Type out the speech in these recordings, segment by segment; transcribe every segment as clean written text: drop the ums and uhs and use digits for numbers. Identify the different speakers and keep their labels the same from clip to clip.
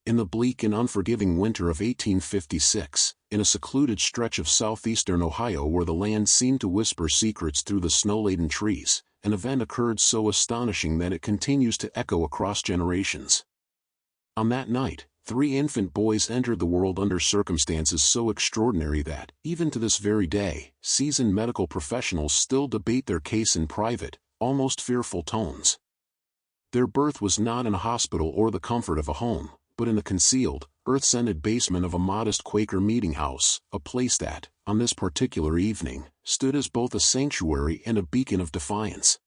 Speaker 1: In the bleak and unforgiving winter of 1856, in a secluded stretch of southeastern Ohio where the land seemed to whisper secrets through the snow-laden trees, an event occurred so astonishing that it continues to echo across generations. On that night, 3 infant boys entered the world under circumstances so extraordinary that, even to this very day, seasoned medical professionals still debate their case in private, almost fearful tones. Their birth was not in a hospital or the comfort of a home, but in the concealed, earth-scented basement of a modest Quaker meeting house, a place that, on this particular evening, stood as both a sanctuary and a beacon of defiance.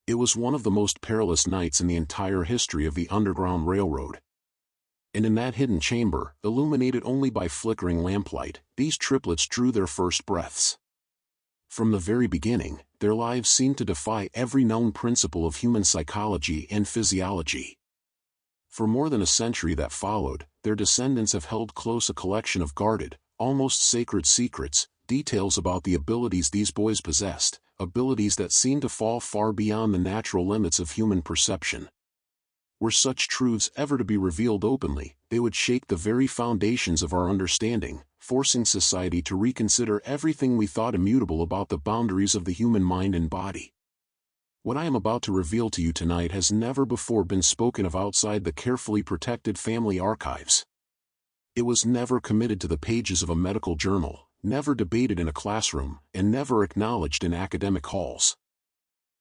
Speaker 1: It was one of the most perilous nights in the entire history of the Underground Railroad. And in that hidden chamber, illuminated only by flickering lamplight, these triplets drew their first breaths. From the very beginning, their lives seemed to defy every known principle of human psychology and physiology. For more than a century that followed, their descendants have held close a collection of guarded, almost sacred secrets, details about the abilities these boys possessed, abilities that seemed to fall far beyond the natural limits of human perception. Were such truths ever to be revealed openly, they would shake the very foundations of our understanding, forcing society to reconsider everything we thought immutable about the boundaries of the human mind and body. What I am about to reveal to you tonight has never before been spoken of outside the carefully protected family archives. It was never committed to the pages of a medical journal, never debated in a classroom, and never acknowledged in academic halls.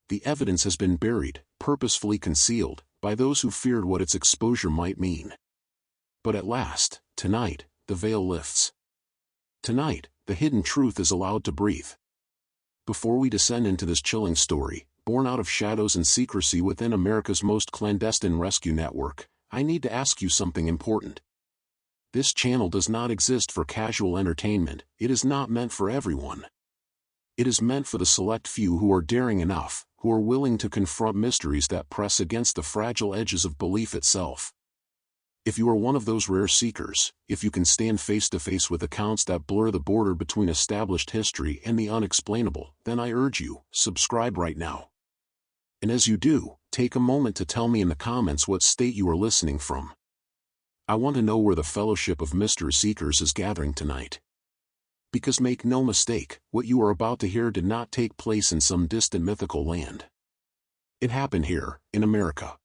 Speaker 1: The evidence has been buried, purposefully concealed, by those who feared what its exposure might mean. But at last, tonight, the veil lifts. Tonight, the hidden truth is allowed to breathe. Before we descend into this chilling story, born out of shadows and secrecy within America's most clandestine rescue network, I need to ask you something important. This channel does not exist for casual entertainment. It is not meant for everyone. It is meant for the select few who are daring enough, who are willing to confront mysteries that press against the fragile edges of belief itself. If you are one of those rare seekers, if you can stand face to face with accounts that blur the border between established history and the unexplainable, then I urge you, subscribe right now. And as you do, take a moment to tell me in the comments what state you are listening from. I want to know where the Fellowship of Mystery Seekers is gathering tonight. Because make no mistake, what you are about to hear did not take place in some distant mythical land. It happened here, in America.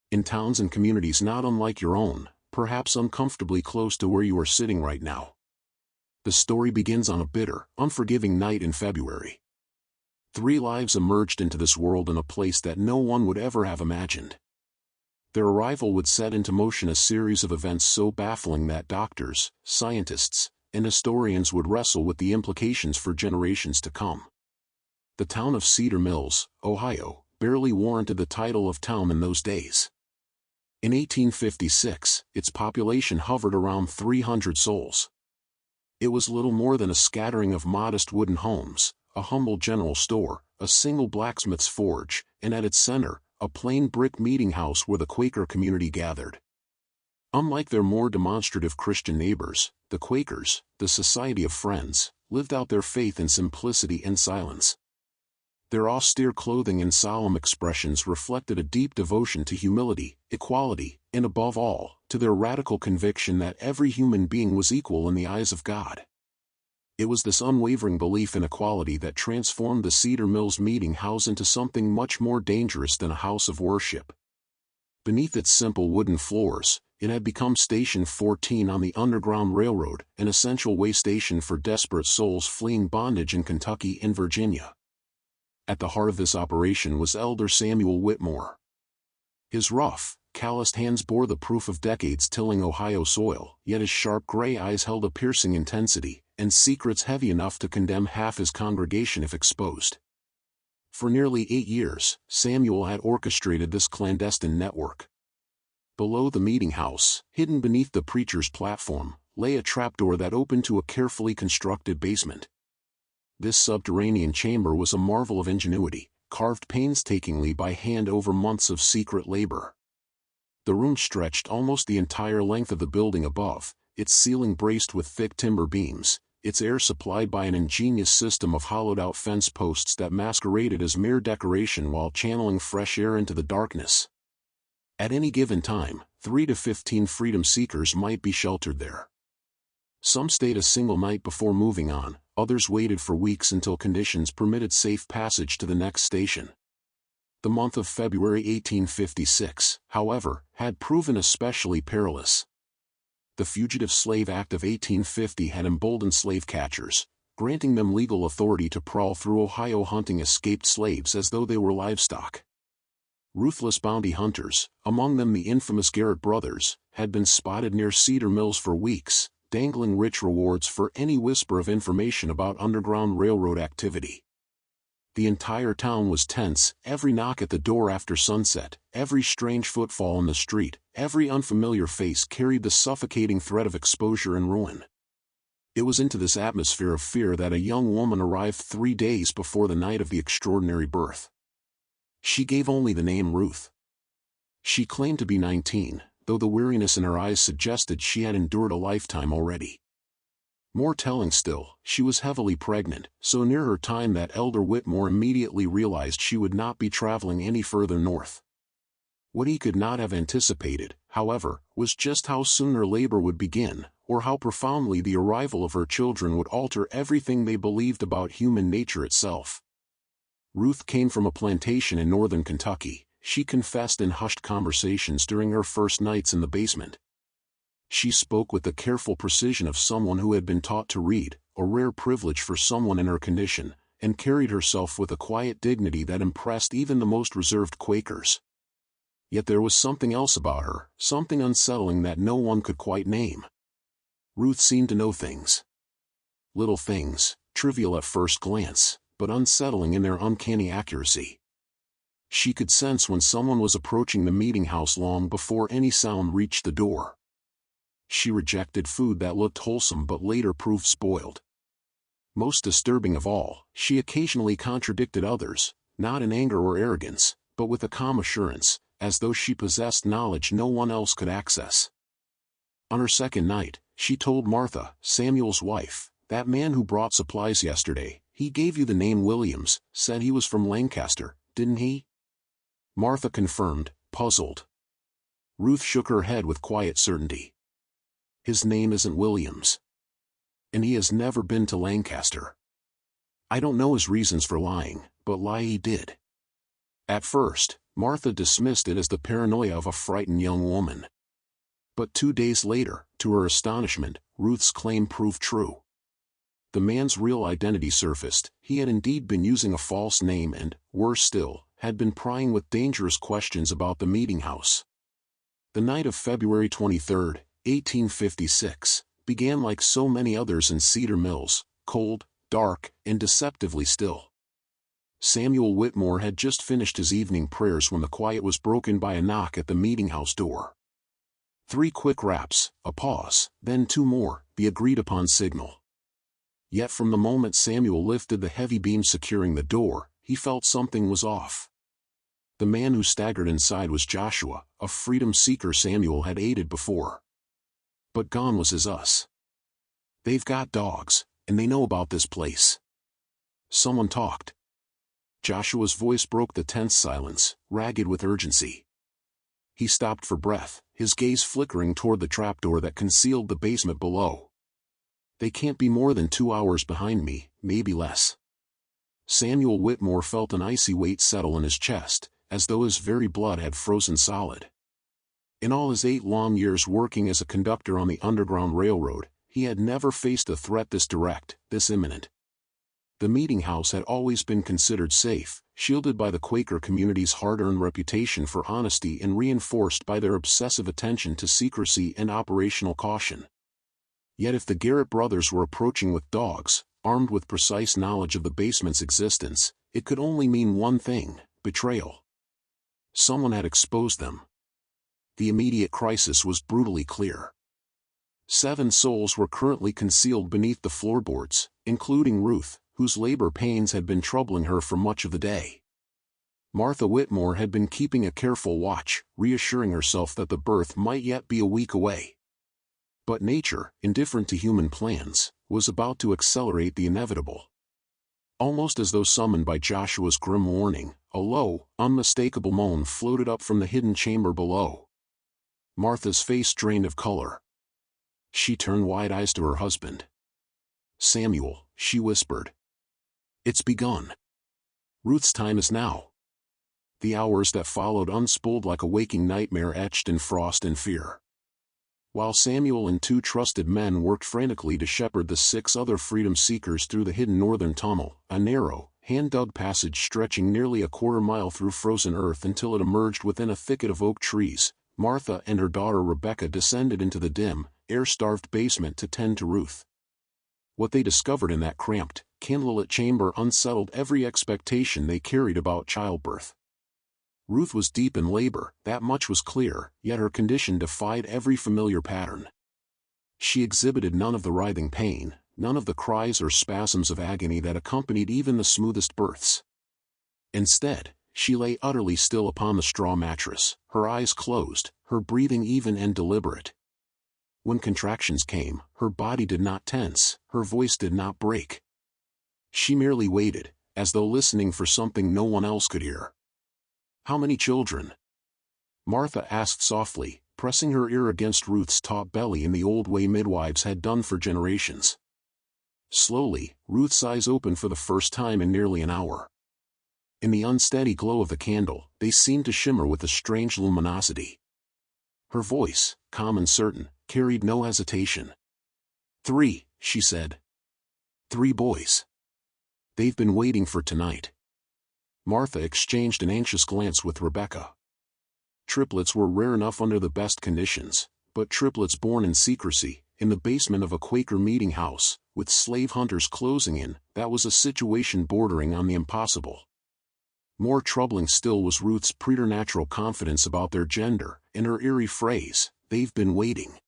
Speaker 1: In towns and communities not unlike your own, perhaps uncomfortably close to where you are sitting right now. The story begins on a bitter, unforgiving night in February. 3 lives emerged into this world in a place that no one would ever have imagined. Their arrival would set into motion a series of events so baffling that doctors, scientists, and historians would wrestle with the implications for generations to come. The town of Cedar Mills, Ohio, barely warranted the title of town in those days. In 1856, its population hovered around 300 souls. It was little more than a scattering of modest wooden homes, a humble general store, a single blacksmith's forge, and at its center, a plain brick meeting house where the Quaker community gathered. Unlike their more demonstrative Christian neighbors, the Quakers, the Society of Friends, lived out their faith in simplicity and silence. Their austere clothing and solemn expressions reflected a deep devotion to humility, equality, and above all, to their radical conviction that every human being was equal in the eyes of God. It was this unwavering belief in equality that transformed the Cedar Mills meeting house into something much more dangerous than a house of worship. Beneath its simple wooden floors, it had become Station 14 on the Underground Railroad, an essential way station for desperate souls fleeing bondage in Kentucky and Virginia. At the heart of this operation was Elder Samuel Whitmore. His rough, calloused hands bore the proof of decades tilling Ohio soil, yet his sharp gray eyes held a piercing intensity, and secrets heavy enough to condemn half his congregation if exposed. For nearly 8 years, Samuel had orchestrated this clandestine network. Below the meeting house, hidden beneath the preacher's platform, lay a trapdoor that opened to a carefully constructed basement. This subterranean chamber was a marvel of ingenuity, carved painstakingly by hand over months of secret labor. The room stretched almost the entire length of the building above, its ceiling braced with thick timber beams, its air supplied by an ingenious system of hollowed-out fence posts that masqueraded as mere decoration while channeling fresh air into the darkness. At any given time, 3 to 15 freedom seekers might be sheltered there. Some stayed a single night before moving on, others waited for weeks until conditions permitted safe passage to the next station. The month of February 1856, however, had proven especially perilous. The Fugitive Slave Act of 1850 had emboldened slave catchers, granting them legal authority to prowl through Ohio hunting escaped slaves as though they were livestock. Ruthless bounty hunters, among them the infamous Garrett brothers, had been spotted near Cedar Mills for weeks, dangling rich rewards for any whisper of information about Underground Railroad activity. The entire town was tense, every knock at the door after sunset, every strange footfall in the street, every unfamiliar face carried the suffocating threat of exposure and ruin. It was into this atmosphere of fear that a young woman arrived 3 days before the night of the extraordinary birth. She gave only the name Ruth. She claimed to be 19, though the weariness in her eyes suggested she had endured a lifetime already. More telling still, she was heavily pregnant, so near her time that Elder Whitmore immediately realized she would not be traveling any further north. What he could not have anticipated, however, was just how soon her labor would begin, or how profoundly the arrival of her children would alter everything they believed about human nature itself. Ruth came from a plantation in northern Kentucky, she confessed in hushed conversations during her first nights in the basement. She spoke with the careful precision of someone who had been taught to read, a rare privilege for someone in her condition, and carried herself with a quiet dignity that impressed even the most reserved Quakers. Yet there was something else about her, something unsettling that no one could quite name. Ruth seemed to know things. Little things, trivial at first glance, but unsettling in their uncanny accuracy. She could sense when someone was approaching the meeting house long before any sound reached the door. She rejected food that looked wholesome but later proved spoiled. Most disturbing of all, she occasionally contradicted others, not in anger or arrogance, but with a calm assurance, as though she possessed knowledge no one else could access. On her second night, she told Martha, Samuel's wife, "That man who brought supplies yesterday, he gave you the name Williams, said he was from Lancaster, didn't he?" Martha confirmed, puzzled. Ruth shook her head with quiet certainty. "His name isn't Williams. And he has never been to Lancaster. I don't know his reasons for lying, but lie he did." At first, Martha dismissed it as the paranoia of a frightened young woman. But 2 days later, to her astonishment, Ruth's claim proved true. The man's real identity surfaced. He had indeed been using a false name and, worse still, had been prying with dangerous questions about the meeting house. The night of February 23, 1856, began like so many others in Cedar Mills, cold, dark, and deceptively still. Samuel Whitmore had just finished his evening prayers when the quiet was broken by a knock at the meeting house door. 3 quick raps, a pause, then 2 more, the agreed-upon signal. Yet from the moment Samuel lifted the heavy beam securing the door, he felt something was off. The man who staggered inside was Joshua, a freedom seeker Samuel had aided before. But gone was his us. "They've got dogs, and they know about this place." Someone talked. Joshua's voice broke the tense silence, ragged with urgency. He stopped for breath, his gaze flickering toward the trapdoor that concealed the basement below. "They can't be more than 2 hours behind me, maybe less." Samuel Whitmore felt an icy weight settle in his chest, as though his very blood had frozen solid. In all his 8 long years working as a conductor on the Underground Railroad, he had never faced a threat this direct, this imminent. The meeting house had always been considered safe, shielded by the Quaker community's hard-earned reputation for honesty and reinforced by their obsessive attention to secrecy and operational caution. Yet if the Garrett brothers were approaching with dogs, armed with precise knowledge of the basement's existence, it could only mean one thing: betrayal. Someone had exposed them. The immediate crisis was brutally clear. 7 souls were currently concealed beneath the floorboards, including Ruth, whose labor pains had been troubling her for much of the day. Martha Whitmore had been keeping a careful watch, reassuring herself that the birth might yet be a week away. But nature, indifferent to human plans, was about to accelerate the inevitable. Almost as though summoned by Joshua's grim warning, a low, unmistakable moan floated up from the hidden chamber below. Martha's face drained of color. She turned wide eyes to her husband. "Samuel," she whispered. "It's begun. Ruth's time is now." The hours that followed unspooled like a waking nightmare etched in frost and fear. While Samuel and 2 trusted men worked frantically to shepherd the 6 other freedom seekers through the hidden northern tunnel, a narrow, hand-dug passage stretching nearly a quarter-mile through frozen earth until it emerged within a thicket of oak trees, Martha and her daughter Rebecca descended into the dim, air-starved basement to tend to Ruth. What they discovered in that cramped, candlelit chamber unsettled every expectation they carried about childbirth. Ruth was deep in labor, that much was clear, yet her condition defied every familiar pattern. She exhibited none of the writhing pain, none of the cries or spasms of agony that accompanied even the smoothest births. Instead, she lay utterly still upon the straw mattress, her eyes closed, her breathing even and deliberate. When contractions came, her body did not tense, her voice did not break. She merely waited, as though listening for something no one else could hear. "How many children?" Martha asked softly, pressing her ear against Ruth's taut belly in the old way midwives had done for generations. Slowly, Ruth's eyes opened for the first time in nearly an hour. In the unsteady glow of the candle, they seemed to shimmer with a strange luminosity. Her voice, calm and certain, carried no hesitation. "3," she said. "3 boys. They've been waiting for tonight." Martha exchanged an anxious glance with Rebecca. Triplets were rare enough under the best conditions, but triplets born in secrecy, in the basement of a Quaker meeting house, with slave hunters closing in, that was a situation bordering on the impossible. More troubling still was Ruth's preternatural confidence about their gender, and her eerie phrase, "They've been waiting."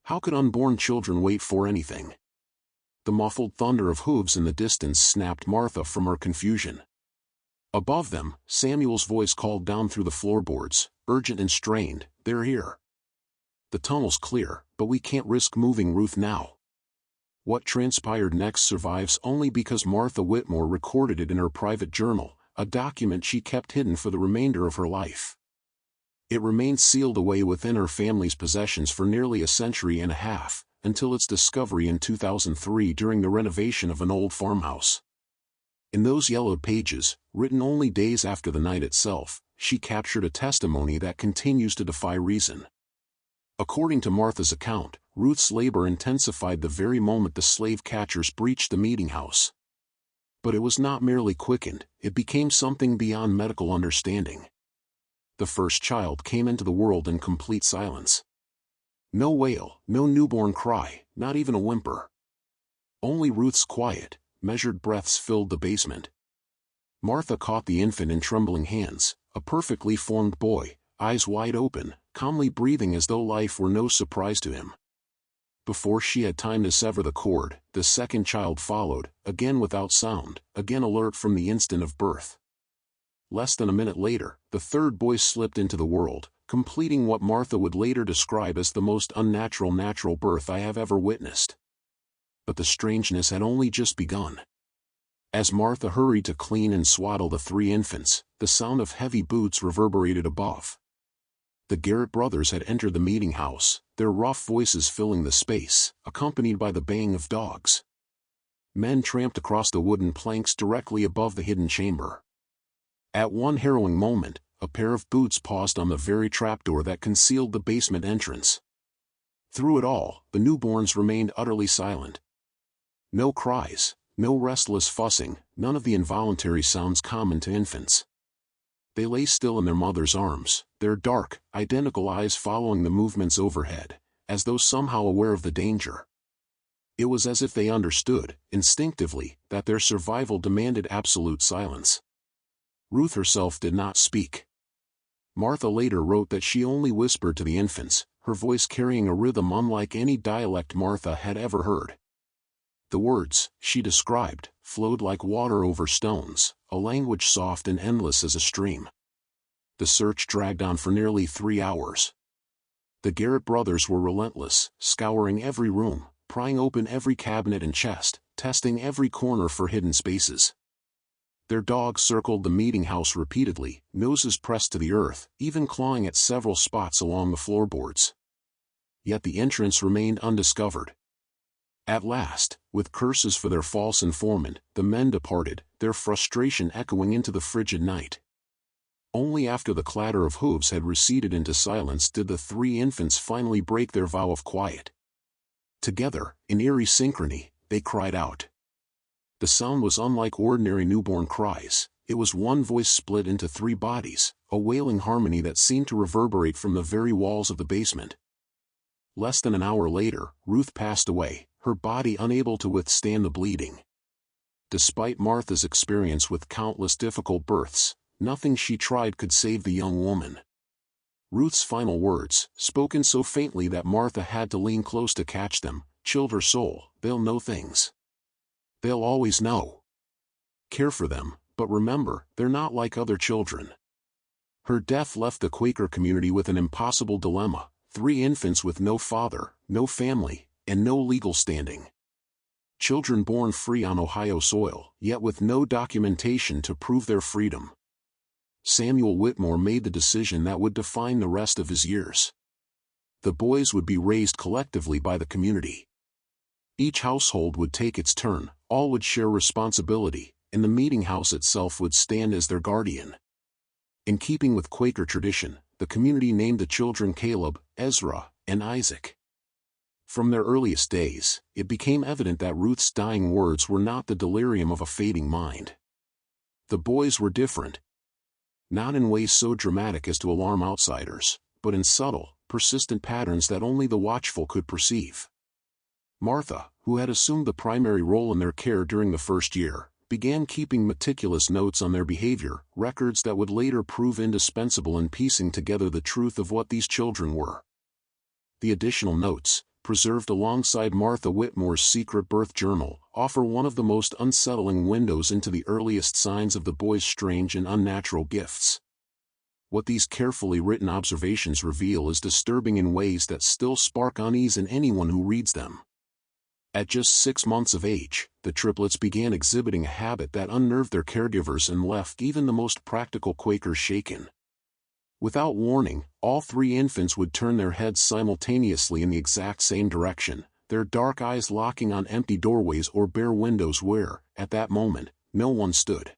Speaker 1: How could unborn children wait for anything? The muffled thunder of hooves in the distance snapped Martha from her confusion. Above them, Samuel's voice called down through the floorboards, urgent and strained, "They're here. The tunnel's clear, but we can't risk moving Ruth now." What transpired next survives only because Martha Whitmore recorded it in her private journal, a document she kept hidden for the remainder of her life. It remained sealed away within her family's possessions for nearly a century and a half, until its discovery in 2003 during the renovation of an old farmhouse. In those yellowed pages, written only days after the night itself, she captured a testimony that continues to defy reason. According to Martha's account, Ruth's labor intensified the very moment the slave catchers breached the meeting house. But it was not merely quickened, it became something beyond medical understanding. The first child came into the world in complete silence. No wail, no newborn cry, not even a whimper. Only Ruth's quiet, measured breaths filled the basement. Martha caught the infant in trembling hands, a perfectly formed boy, eyes wide open, calmly breathing as though life were no surprise to him. Before she had time to sever the cord, the second child followed, again without sound, again alert from the instant of birth. Less than a minute later, the third boy slipped into the world, completing what Martha would later describe as the most unnatural natural birth I have ever witnessed. But the strangeness had only just begun. As Martha hurried to clean and swaddle the 3 infants, the sound of heavy boots reverberated above. The Garrett brothers had entered the meeting house, their rough voices filling the space, accompanied by the baying of dogs. Men tramped across the wooden planks directly above the hidden chamber. At one harrowing moment, a pair of boots paused on the very trapdoor that concealed the basement entrance. Through it all, the newborns remained utterly silent. No cries, no restless fussing, none of the involuntary sounds common to infants. They lay still in their mother's arms, their dark, identical eyes following the movements overhead, as though somehow aware of the danger. It was as if they understood, instinctively, that their survival demanded absolute silence. Ruth herself did not speak. Martha later wrote that she only whispered to the infants, her voice carrying a rhythm unlike any dialect Martha had ever heard. The words, she described, flowed like water over stones, a language soft and endless as a stream. The search dragged on for nearly 3 hours. The Garrett brothers were relentless, scouring every room, prying open every cabinet and chest, testing every corner for hidden spaces. Their dogs circled the meeting house repeatedly, noses pressed to the earth, even clawing at several spots along the floorboards. Yet the entrance remained undiscovered. At last, with curses for their false informant, the men departed, their frustration echoing into the frigid night. Only after the clatter of hooves had receded into silence did the three infants finally break their vow of quiet. Together, in eerie synchrony, they cried out. The sound was unlike ordinary newborn cries. It was one voice split into three bodies, a wailing harmony that seemed to reverberate from the very walls of the basement. Less than an hour later, Ruth passed away, her body unable to withstand the bleeding. Despite Martha's experience with countless difficult births, nothing she tried could save the young woman. Ruth's final words, spoken so faintly that Martha had to lean close to catch them, chilled her soul. They'll know things. They'll always know. Care for them, but remember, they're not like other children. Her death left the Quaker community with an impossible dilemma: three infants with no father, no family, and no legal standing. Children born free on Ohio soil, yet with no documentation to prove their freedom. Samuel Whitmore made the decision that would define the rest of his years. The boys would be raised collectively by the community. Each household would take its turn, all would share responsibility, and the meeting house itself would stand as their guardian. In keeping with Quaker tradition, the community named the children Caleb, Ezra, and Isaac. From their earliest days, it became evident that Ruth's dying words were not the delirium of a fading mind. The boys were different. Not in ways so dramatic as to alarm outsiders, but in subtle, persistent patterns that only the watchful could perceive. Martha, who had assumed the primary role in their care during the first year, began keeping meticulous notes on their behavior, records that would later prove indispensable in piecing together the truth of what these children were. The additional notes, preserved alongside Martha Whitmore's secret birth journal, offer one of the most unsettling windows into the earliest signs of the boys' strange and unnatural gifts. What these carefully written observations reveal is disturbing in ways that still spark unease in anyone who reads them. At just 6 months of age, the triplets began exhibiting a habit that unnerved their caregivers and left even the most practical Quakers shaken. Without warning, all three infants would turn their heads simultaneously in the exact same direction, their dark eyes locking on empty doorways or bare windows where, at that moment, no one stood.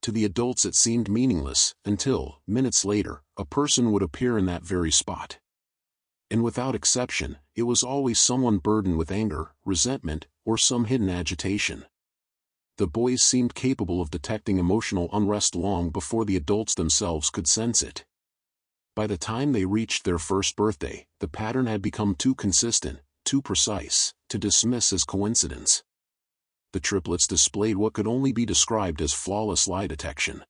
Speaker 1: To the adults it seemed meaningless, until, minutes later, a person would appear in that very spot. And without exception, it was always someone burdened with anger, resentment, or some hidden agitation. The boys seemed capable of detecting emotional unrest long before the adults themselves could sense it. By the time they reached their first birthday, the pattern had become too consistent, too precise, to dismiss as coincidence. The triplets displayed what could only be described as flawless lie detection.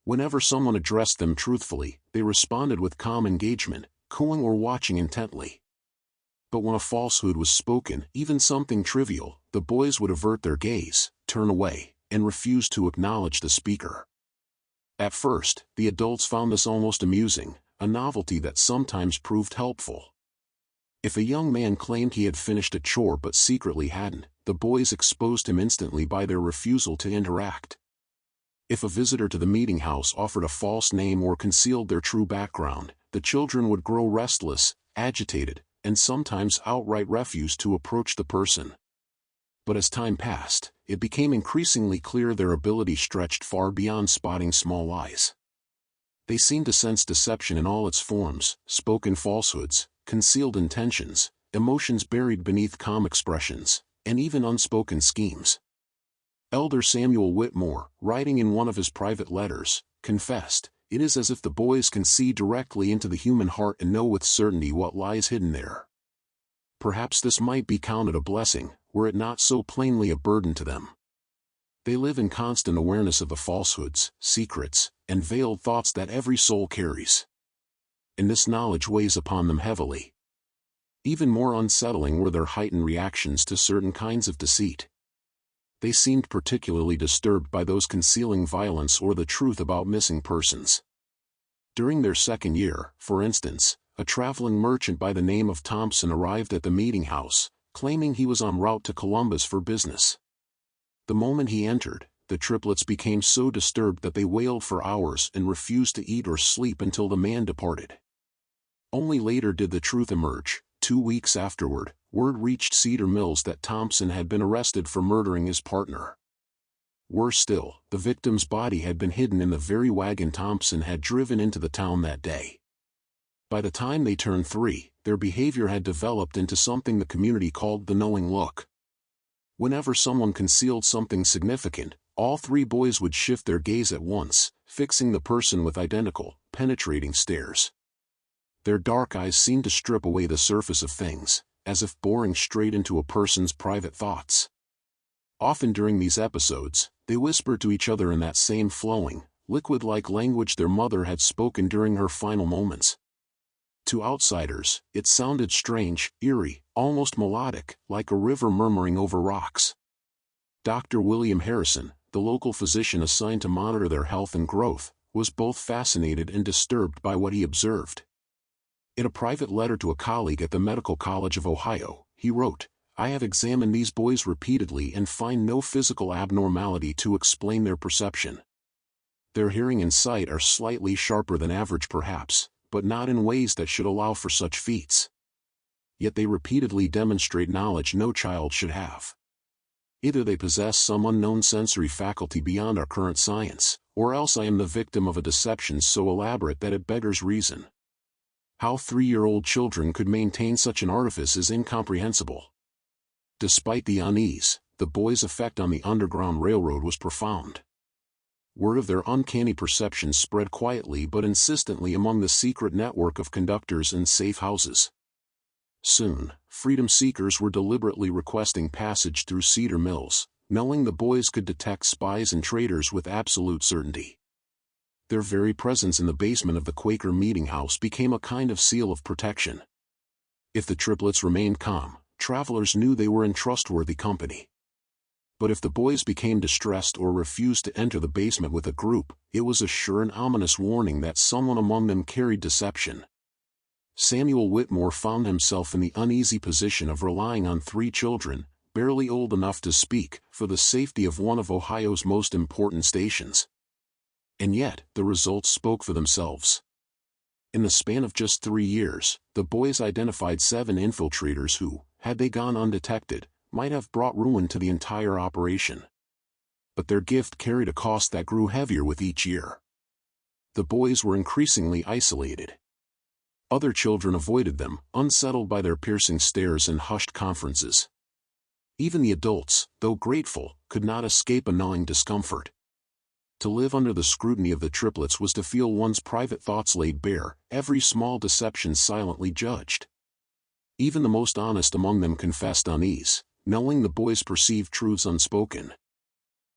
Speaker 1: Whenever someone addressed them truthfully, they responded with calm engagement, cooing or watching intently. But when a falsehood was spoken, even something trivial, the boys would avert their gaze, turn away, and refuse to acknowledge the speaker. At first, the adults found this almost amusing, a novelty that sometimes proved helpful. If a young man claimed he had finished a chore but secretly hadn't, the boys exposed him instantly by their refusal to interact. If a visitor to the meeting house offered a false name or concealed their true background, the children would grow restless, agitated, and sometimes outright refuse to approach the person. But as time passed, it became increasingly clear their ability stretched far beyond spotting small lies. They seemed to sense deception in all its forms: spoken falsehoods, concealed intentions, emotions buried beneath calm expressions, and even unspoken schemes. Elder Samuel Whitmore, writing in one of his private letters, confessed, "It is as if the boys can see directly into the human heart and know with certainty what lies hidden there." Perhaps this might be counted a blessing, were it not so plainly a burden to them. They live in constant awareness of the falsehoods, secrets, and veiled thoughts that every soul carries. And this knowledge weighs upon them heavily. Even more unsettling were their heightened reactions to certain kinds of deceit. They seemed particularly disturbed by those concealing violence or the truth about missing persons. During their second year, for instance, a traveling merchant by the name of Thompson arrived at the meeting house, claiming he was en route to Columbus for business. The moment he entered, the triplets became so disturbed that they wailed for hours and refused to eat or sleep until the man departed. Only later did the truth emerge. 2 weeks afterward, word reached Cedar Mills that Thompson had been arrested for murdering his partner. Worse still, the victim's body had been hidden in the very wagon Thompson had driven into the town that day. By the time they turned 3, their behavior had developed into something the community called the knowing look. Whenever someone concealed something significant, all 3 boys would shift their gaze at once, fixing the person with identical, penetrating stares. Their dark eyes seemed to strip away the surface of things, as if boring straight into a person's private thoughts. Often during these episodes, they whispered to each other in that same flowing, liquid-like language their mother had spoken during her final moments. To outsiders, it sounded strange, eerie, almost melodic, like a river murmuring over rocks. Dr. William Harrison, the local physician assigned to monitor their health and growth, was both fascinated and disturbed by what he observed. In a private letter to a colleague at the Medical College of Ohio, he wrote, "I have examined these boys repeatedly and find no physical abnormality to explain their perception. Their hearing and sight are slightly sharper than average perhaps, but not in ways that should allow for such feats. Yet they repeatedly demonstrate knowledge no child should have. Either they possess some unknown sensory faculty beyond our current science, or else I am the victim of a deception so elaborate that it beggars reason. How 3-year-old children could maintain such an artifice is incomprehensible." Despite the unease, the boys' effect on the Underground Railroad was profound. Word of their uncanny perceptions spread quietly but insistently among the secret network of conductors and safe houses. Soon, freedom seekers were deliberately requesting passage through Cedar Mills, knowing the boys could detect spies and traitors with absolute certainty. Their very presence in the basement of the Quaker meeting house became a kind of seal of protection. If the triplets remained calm, travelers knew they were in trustworthy company. But if the boys became distressed or refused to enter the basement with a group, it was a sure and ominous warning that someone among them carried deception. Samuel Whitmore found himself in the uneasy position of relying on 3 children, barely old enough to speak, for the safety of one of Ohio's most important stations. And yet, the results spoke for themselves. In the span of just 3 years, the boys identified 7 infiltrators who, had they gone undetected, might have brought ruin to the entire operation. But their gift carried a cost that grew heavier with each year. The boys were increasingly isolated. Other children avoided them, unsettled by their piercing stares and hushed conferences. Even the adults, though grateful, could not escape a gnawing discomfort. To live under the scrutiny of the triplets was to feel one's private thoughts laid bare, every small deception silently judged. Even the most honest among them confessed unease, knowing the boys perceived truths unspoken.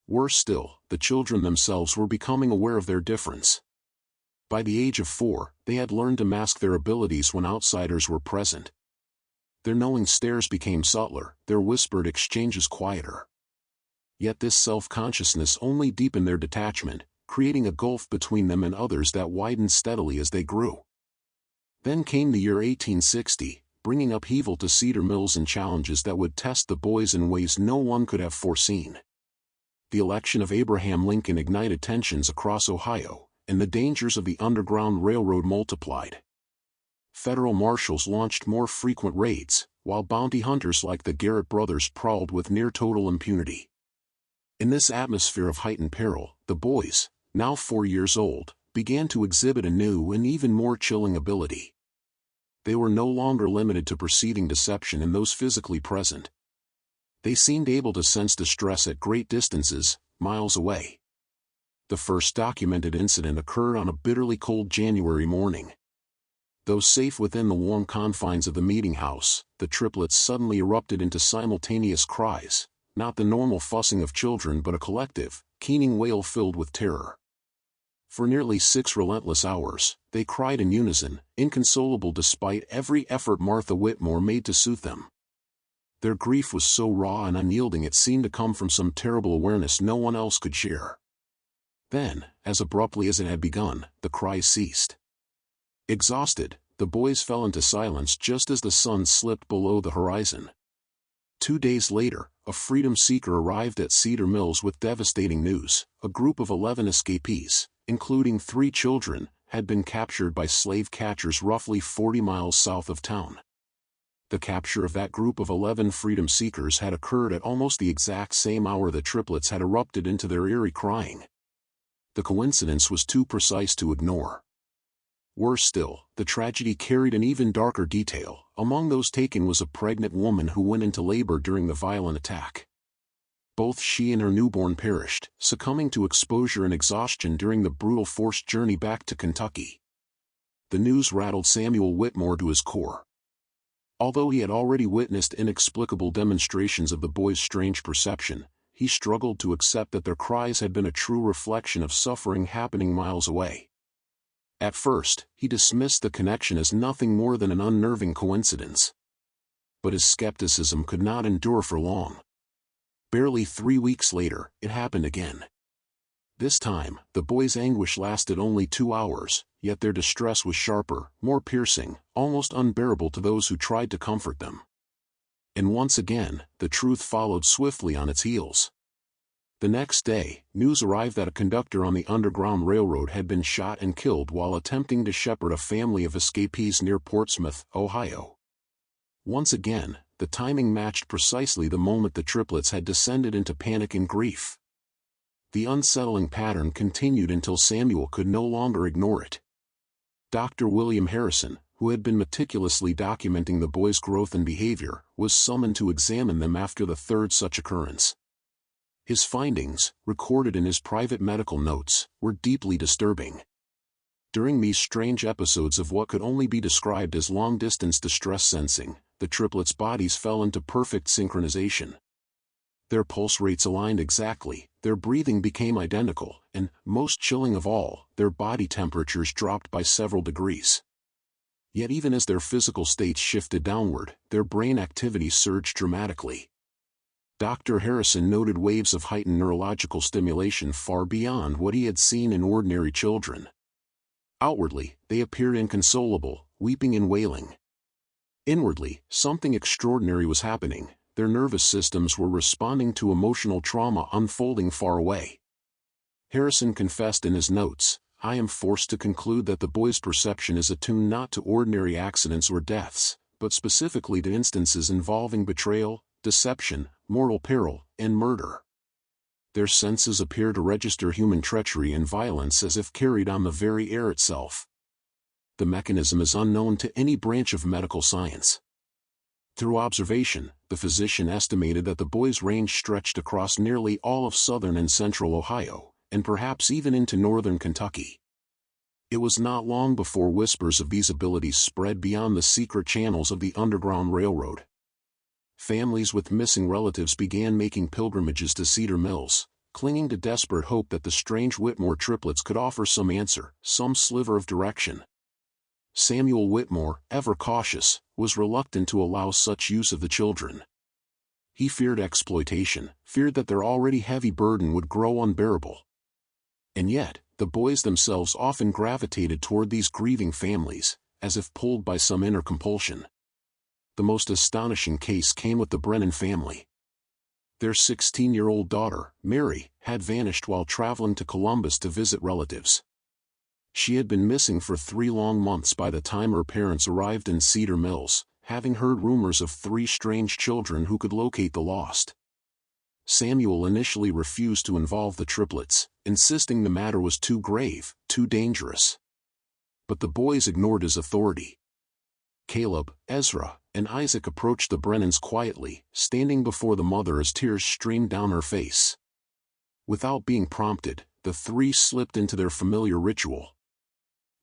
Speaker 1: Worse still, the children themselves were becoming aware of their difference. By the age of 4, they had learned to mask their abilities when outsiders were present. Their knowing stares became subtler, their whispered exchanges quieter. Yet this self-consciousness only deepened their detachment, creating a gulf between them and others that widened steadily as they grew. Then came the year 1860, bringing upheaval to Cedar Mills and challenges that would test the boys in ways no one could have foreseen. The election of Abraham Lincoln ignited tensions across Ohio, and the dangers of the Underground Railroad multiplied. Federal marshals launched more frequent raids, while bounty hunters like the Garrett brothers prowled with near-total impunity. In this atmosphere of heightened peril, the boys, now 4 years old, began to exhibit a new and even more chilling ability. They were no longer limited to perceiving deception in those physically present. They seemed able to sense distress at great distances, miles away. The first documented incident occurred on a bitterly cold January morning. Though safe within the warm confines of the meeting house, the triplets suddenly erupted into simultaneous cries, not the normal fussing of children but a collective, keening wail filled with terror. For nearly 6 relentless hours, they cried in unison, inconsolable despite every effort Martha Whitmore made to soothe them. Their grief was so raw and unyielding it seemed to come from some terrible awareness no one else could share. Then, as abruptly as it had begun, the cries ceased. Exhausted, the boys fell into silence just as the sun slipped below the horizon. 2 days later, a freedom seeker arrived at Cedar Mills with devastating news. A group of 11 escapees, including 3 children, had been captured by slave catchers roughly 40 miles south of town. The capture of that group of 11 freedom seekers had occurred at almost the exact same hour the triplets had erupted into their eerie crying. The coincidence was too precise to ignore. Worse still, the tragedy carried an even darker detail. Among those taken was a pregnant woman who went into labor during the violent attack. Both she and her newborn perished, succumbing to exposure and exhaustion during the brutal forced journey back to Kentucky. The news rattled Samuel Whitmore to his core. Although he had already witnessed inexplicable demonstrations of the boys' strange perception, he struggled to accept that their cries had been a true reflection of suffering happening miles away. At first, he dismissed the connection as nothing more than an unnerving coincidence. But his skepticism could not endure for long. Barely 3 weeks later, it happened again. This time, the boys' anguish lasted only 2 hours, yet their distress was sharper, more piercing, almost unbearable to those who tried to comfort them. And once again, the truth followed swiftly on its heels. The next day, news arrived that a conductor on the Underground Railroad had been shot and killed while attempting to shepherd a family of escapees near Portsmouth, Ohio. Once again, the timing matched precisely the moment the triplets had descended into panic and grief. The unsettling pattern continued until Samuel could no longer ignore it. Dr. William Harrison, who had been meticulously documenting the boys' growth and behavior, was summoned to examine them after the third such occurrence. His findings, recorded in his private medical notes, were deeply disturbing. During these strange episodes of what could only be described as long-distance distress sensing, the triplets' bodies fell into perfect synchronization. Their pulse rates aligned exactly, their breathing became identical, and, most chilling of all, their body temperatures dropped by several degrees. Yet even as their physical states shifted downward, their brain activity surged dramatically. Dr. Harrison noted waves of heightened neurological stimulation far beyond what he had seen in ordinary children. Outwardly, they appeared inconsolable, weeping and wailing. Inwardly, something extraordinary was happening. Their nervous systems were responding to emotional trauma unfolding far away. Harrison confessed in his notes, "I am forced to conclude that the boys' perception is attuned not to ordinary accidents or deaths, but specifically to instances involving betrayal, deception, mortal peril, and murder. Their senses appear to register human treachery and violence as if carried on the very air itself. The mechanism is unknown to any branch of medical science." Through observation, the physician estimated that the boys' range stretched across nearly all of southern and central Ohio, and perhaps even into northern Kentucky. It was not long before whispers of these abilities spread beyond the secret channels of the Underground Railroad. Families with missing relatives began making pilgrimages to Cedar Mills, clinging to desperate hope that the strange Whitmore triplets could offer some answer, some sliver of direction. Samuel Whitmore, ever cautious, was reluctant to allow such use of the children. He feared exploitation, feared that their already heavy burden would grow unbearable. And yet, the boys themselves often gravitated toward these grieving families, as if pulled by some inner compulsion. The most astonishing case came with the Brennan family. Their 16-year-old daughter, Mary, had vanished while traveling to Columbus to visit relatives. She had been missing for 3 long months by the time her parents arrived in Cedar Mills, having heard rumors of 3 strange children who could locate the lost. Samuel initially refused to involve the triplets, insisting the matter was too grave, too dangerous. But the boys ignored his authority. Caleb, Ezra, and Isaac approached the Brennans quietly, standing before the mother as tears streamed down her face. Without being prompted, the 3 slipped into their familiar ritual.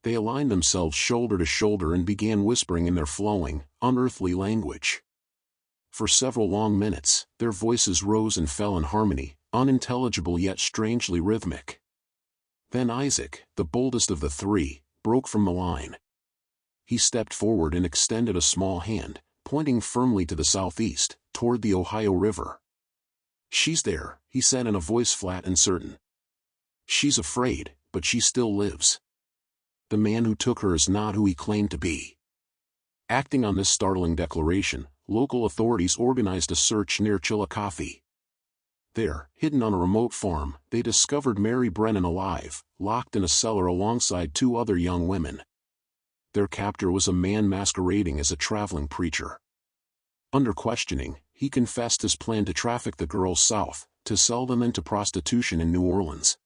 Speaker 1: They aligned themselves shoulder to shoulder and began whispering in their flowing, unearthly language. For several long minutes, their voices rose and fell in harmony, unintelligible yet strangely rhythmic. Then Isaac, the boldest of the 3, broke from the line. He stepped forward and extended a small hand, pointing firmly to the southeast, toward the Ohio River. "She's there," he said in a voice flat and certain. "She's afraid, but she still lives. The man who took her is not who he claimed to be." Acting on this startling declaration, local authorities organized a search near Chillicothe. There, hidden on a remote farm, they discovered Mary Brennan alive, locked in a cellar alongside two other young women. Their captor was a man masquerading as a traveling preacher. Under questioning, he confessed his plan to traffic the girls south, to sell them into prostitution in New Orleans.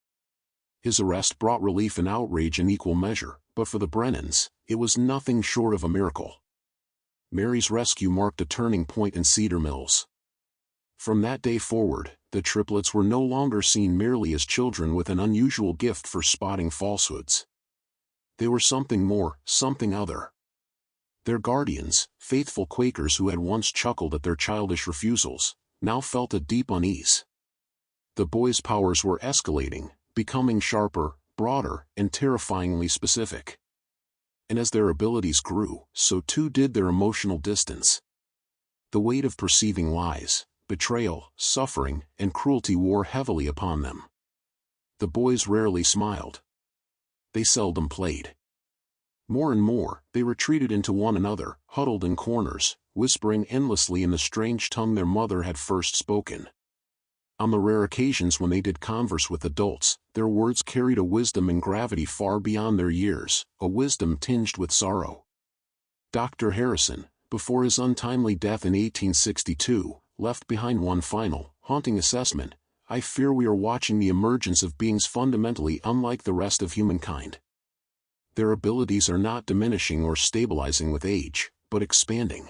Speaker 1: His arrest brought relief and outrage in equal measure, but for the Brennans, it was nothing short of a miracle. Mary's rescue marked a turning point in Cedar Mills. From that day forward, the triplets were no longer seen merely as children with an unusual gift for spotting falsehoods. They were something more, something other. Their guardians, faithful Quakers who had once chuckled at their childish refusals, now felt a deep unease. The boys' powers were escalating, becoming sharper, broader, and terrifyingly specific. And as their abilities grew, so too did their emotional distance. The weight of perceiving lies, betrayal, suffering, and cruelty wore heavily upon them. The boys rarely smiled. They seldom played. More and more, they retreated into one another, huddled in corners, whispering endlessly in the strange tongue their mother had first spoken. On the rare occasions when they did converse with adults, their words carried a wisdom and gravity far beyond their years, a wisdom tinged with sorrow. Dr. Harrison, before his untimely death in 1862, left behind one final, haunting assessment: "I fear we are watching the emergence of beings fundamentally unlike the rest of humankind. Their abilities are not diminishing or stabilizing with age, but expanding.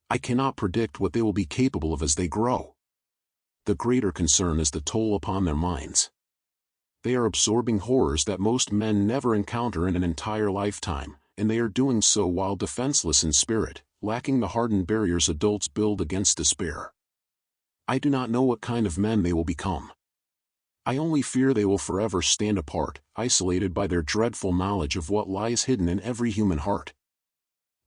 Speaker 1: I cannot predict what they will be capable of as they grow. The greater concern is the toll upon their minds. They are absorbing horrors that most men never encounter in an entire lifetime, and they are doing so while defenseless in spirit, lacking the hardened barriers adults build against despair. I do not know what kind of men they will become. I only fear they will forever stand apart, isolated by their dreadful knowledge of what lies hidden in every human heart."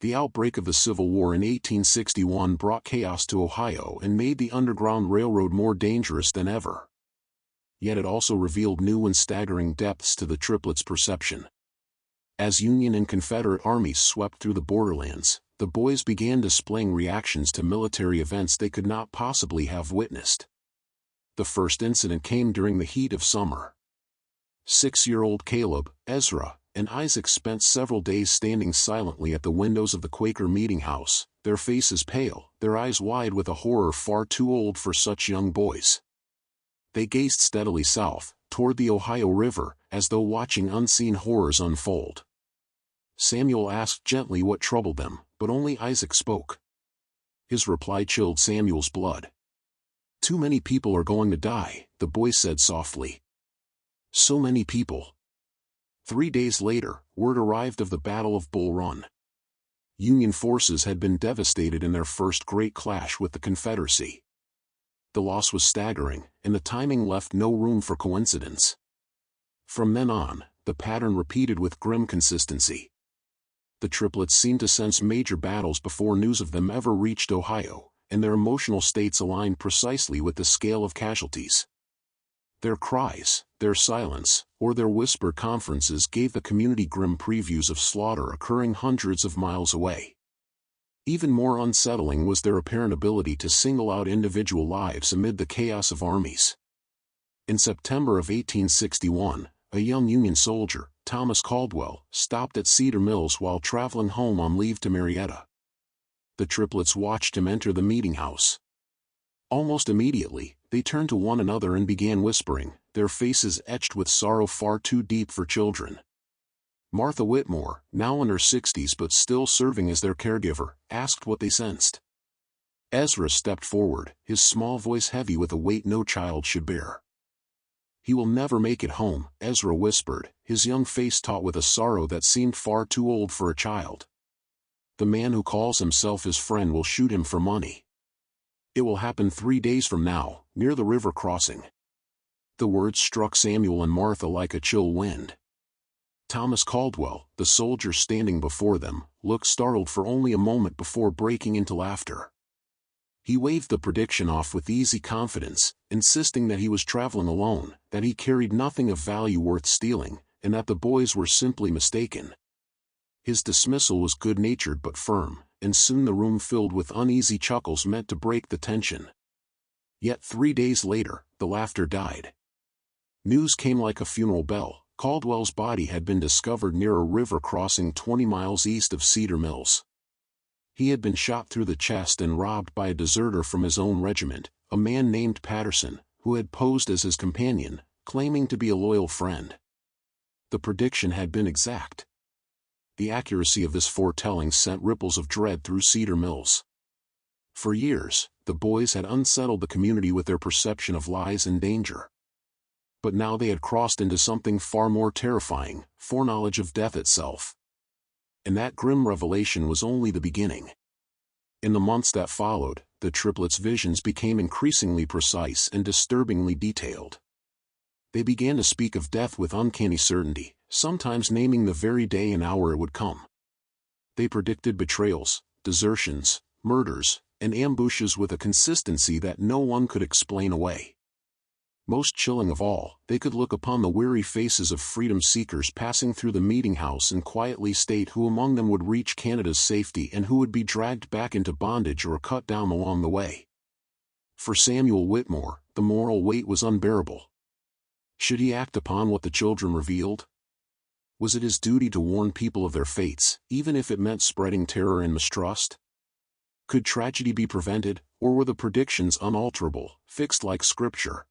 Speaker 1: The outbreak of the Civil War in 1861 brought chaos to Ohio and made the Underground Railroad more dangerous than ever. Yet it also revealed new and staggering depths to the triplets' perception. As Union and Confederate armies swept through the borderlands, the boys began displaying reactions to military events they could not possibly have witnessed. The first incident came during the heat of summer. 6-year-old Caleb, Ezra, and Isaac spent several days standing silently at the windows of the Quaker meeting house, their faces pale, their eyes wide with a horror far too old for such young boys. They gazed steadily south, toward the Ohio River, as though watching unseen horrors unfold. Samuel asked gently what troubled them, but only Isaac spoke. His reply chilled Samuel's blood. "Too many people are going to die," the boy said softly. "So many people." 3 days later, word arrived of the Battle of Bull Run. Union forces had been devastated in their first great clash with the Confederacy. The loss was staggering, and the timing left no room for coincidence. From then on, the pattern repeated with grim consistency. The triplets seemed to sense major battles before news of them ever reached Ohio, and their emotional states aligned precisely with the scale of casualties. Their cries, their silence, or their whispered conferences gave the community grim previews of slaughter occurring hundreds of miles away. Even more unsettling was their apparent ability to single out individual lives amid the chaos of armies. In September of 1861, a young Union soldier, Thomas Caldwell, stopped at Cedar Mills while traveling home on leave to Marietta. The triplets watched him enter the meeting house. Almost immediately, they turned to one another and began whispering, their faces etched with sorrow far too deep for children. Martha Whitmore, now in her 60s but still serving as their caregiver, asked what they sensed. Ezra stepped forward, his small voice heavy with a weight no child should bear. "He will never make it home," Ezra whispered, his young face taut with a sorrow that seemed far too old for a child. "The man who calls himself his friend will shoot him for money. It will happen 3 days from now, near the river crossing." The words struck Samuel and Martha like a chill wind. Thomas Caldwell, the soldier standing before them, looked startled for only a moment before breaking into laughter. He waved the prediction off with easy confidence, insisting that he was traveling alone, that he carried nothing of value worth stealing, and that the boys were simply mistaken. His dismissal was good-natured but firm, and soon the room filled with uneasy chuckles meant to break the tension. Yet 3 days later, the laughter died. News came like a funeral bell. Caldwell's body had been discovered near a river crossing 20 miles east of Cedar Mills. He had been shot through the chest and robbed by a deserter from his own regiment, a man named Patterson, who had posed as his companion, claiming to be a loyal friend. The prediction had been exact. The accuracy of this foretelling sent ripples of dread through Cedar Mills. For years, the boys had unsettled the community with their perception of lies and danger. But now they had crossed into something far more terrifying, foreknowledge of death itself. And that grim revelation was only the beginning. In the months that followed, the triplets' visions became increasingly precise and disturbingly detailed. They began to speak of death with uncanny certainty, sometimes naming the very day and hour it would come. They predicted betrayals, desertions, murders, and ambushes with a consistency that no one could explain away. Most chilling of all, they could look upon the weary faces of freedom-seekers passing through the meeting house and quietly state who among them would reach Canada's safety and who would be dragged back into bondage or cut down along the way. For Samuel Whitmore, the moral weight was unbearable. Should he act upon what the children revealed? Was it his duty to warn people of their fates, even if it meant spreading terror and mistrust? Could tragedy be prevented, or were the predictions unalterable, fixed like scripture?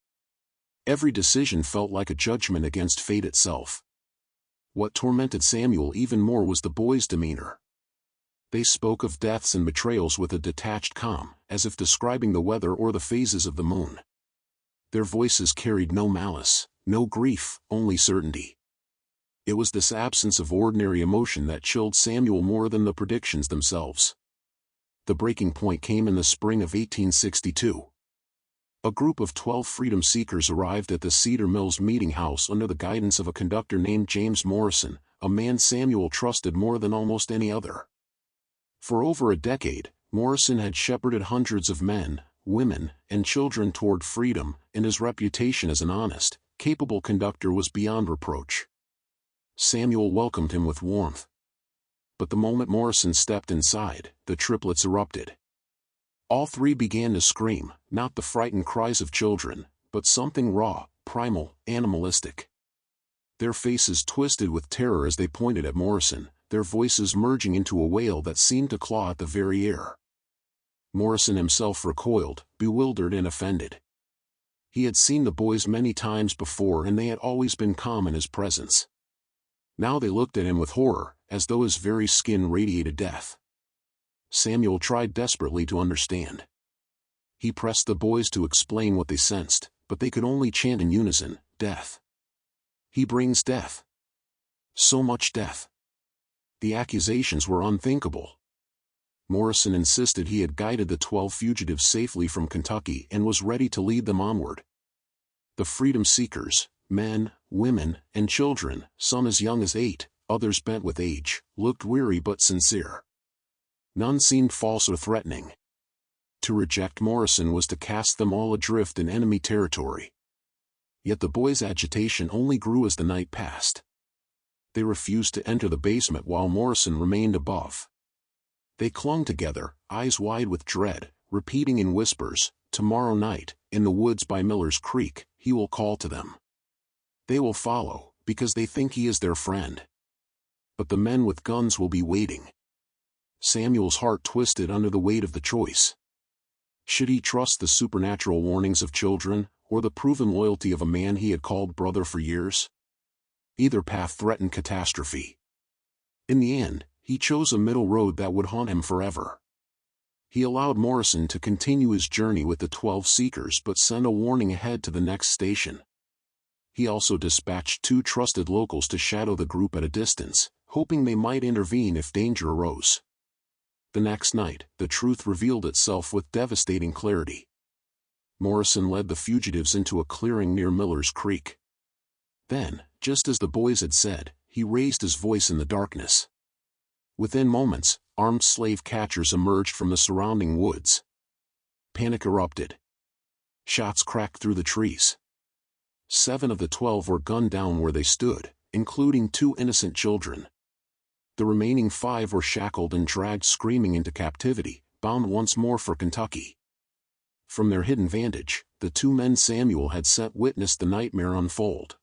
Speaker 1: Every decision felt like a judgment against fate itself. What tormented Samuel even more was the boys' demeanor. They spoke of deaths and betrayals with a detached calm, as if describing the weather or the phases of the moon. Their voices carried no malice, no grief, only certainty. It was this absence of ordinary emotion that chilled Samuel more than the predictions themselves. The breaking point came in the spring of 1862. A group of 12 freedom seekers arrived at the Cedar Mills meeting house under the guidance of a conductor named James Morrison, a man Samuel trusted more than almost any other. For over a decade, Morrison had shepherded hundreds of men, women, and children toward freedom, and his reputation as an honest, capable conductor was beyond reproach. Samuel welcomed him with warmth. But the moment Morrison stepped inside, the triplets erupted. All three began to scream, not the frightened cries of children, but something raw, primal, animalistic. Their faces twisted with terror as they pointed at Morrison, their voices merging into a wail that seemed to claw at the very air. Morrison himself recoiled, bewildered and offended. He had seen the boys many times before and they had always been calm in his presence. Now they looked at him with horror, as though his very skin radiated death. Samuel tried desperately to understand. He pressed the boys to explain what they sensed, but they could only chant in unison, "Death. He brings death. So much death." The accusations were unthinkable. Morrison insisted he had guided the 12 fugitives safely from Kentucky and was ready to lead them onward. The freedom seekers, men, women, and children, some as young as 8, others bent with age, looked weary but sincere. None seemed false or threatening. To reject Morrison was to cast them all adrift in enemy territory. Yet the boys' agitation only grew as the night passed. They refused to enter the basement while Morrison remained above. They clung together, eyes wide with dread, repeating in whispers, "Tomorrow night, in the woods by Miller's Creek, he will call to them. They will follow, because they think he is their friend. But the men with guns will be waiting." Samuel's heart twisted under the weight of the choice. Should he trust the supernatural warnings of children, or the proven loyalty of a man he had called brother for years? Either path threatened catastrophe. In the end, he chose a middle road that would haunt him forever. He allowed Morrison to continue his journey with the 12 seekers but sent a warning ahead to the next station. He also dispatched 2 trusted locals to shadow the group at a distance, hoping they might intervene if danger arose. The next night, the truth revealed itself with devastating clarity. Morrison led the fugitives into a clearing near Miller's Creek. Then, just as the boys had said, he raised his voice in the darkness. Within moments, armed slave catchers emerged from the surrounding woods. Panic erupted. Shots cracked through the trees. 7 of the 12 were gunned down where they stood, including 2 innocent children. The remaining 5 were shackled and dragged screaming into captivity, bound once more for Kentucky. From their hidden vantage, the 2 men Samuel had sent witnessed the nightmare unfold.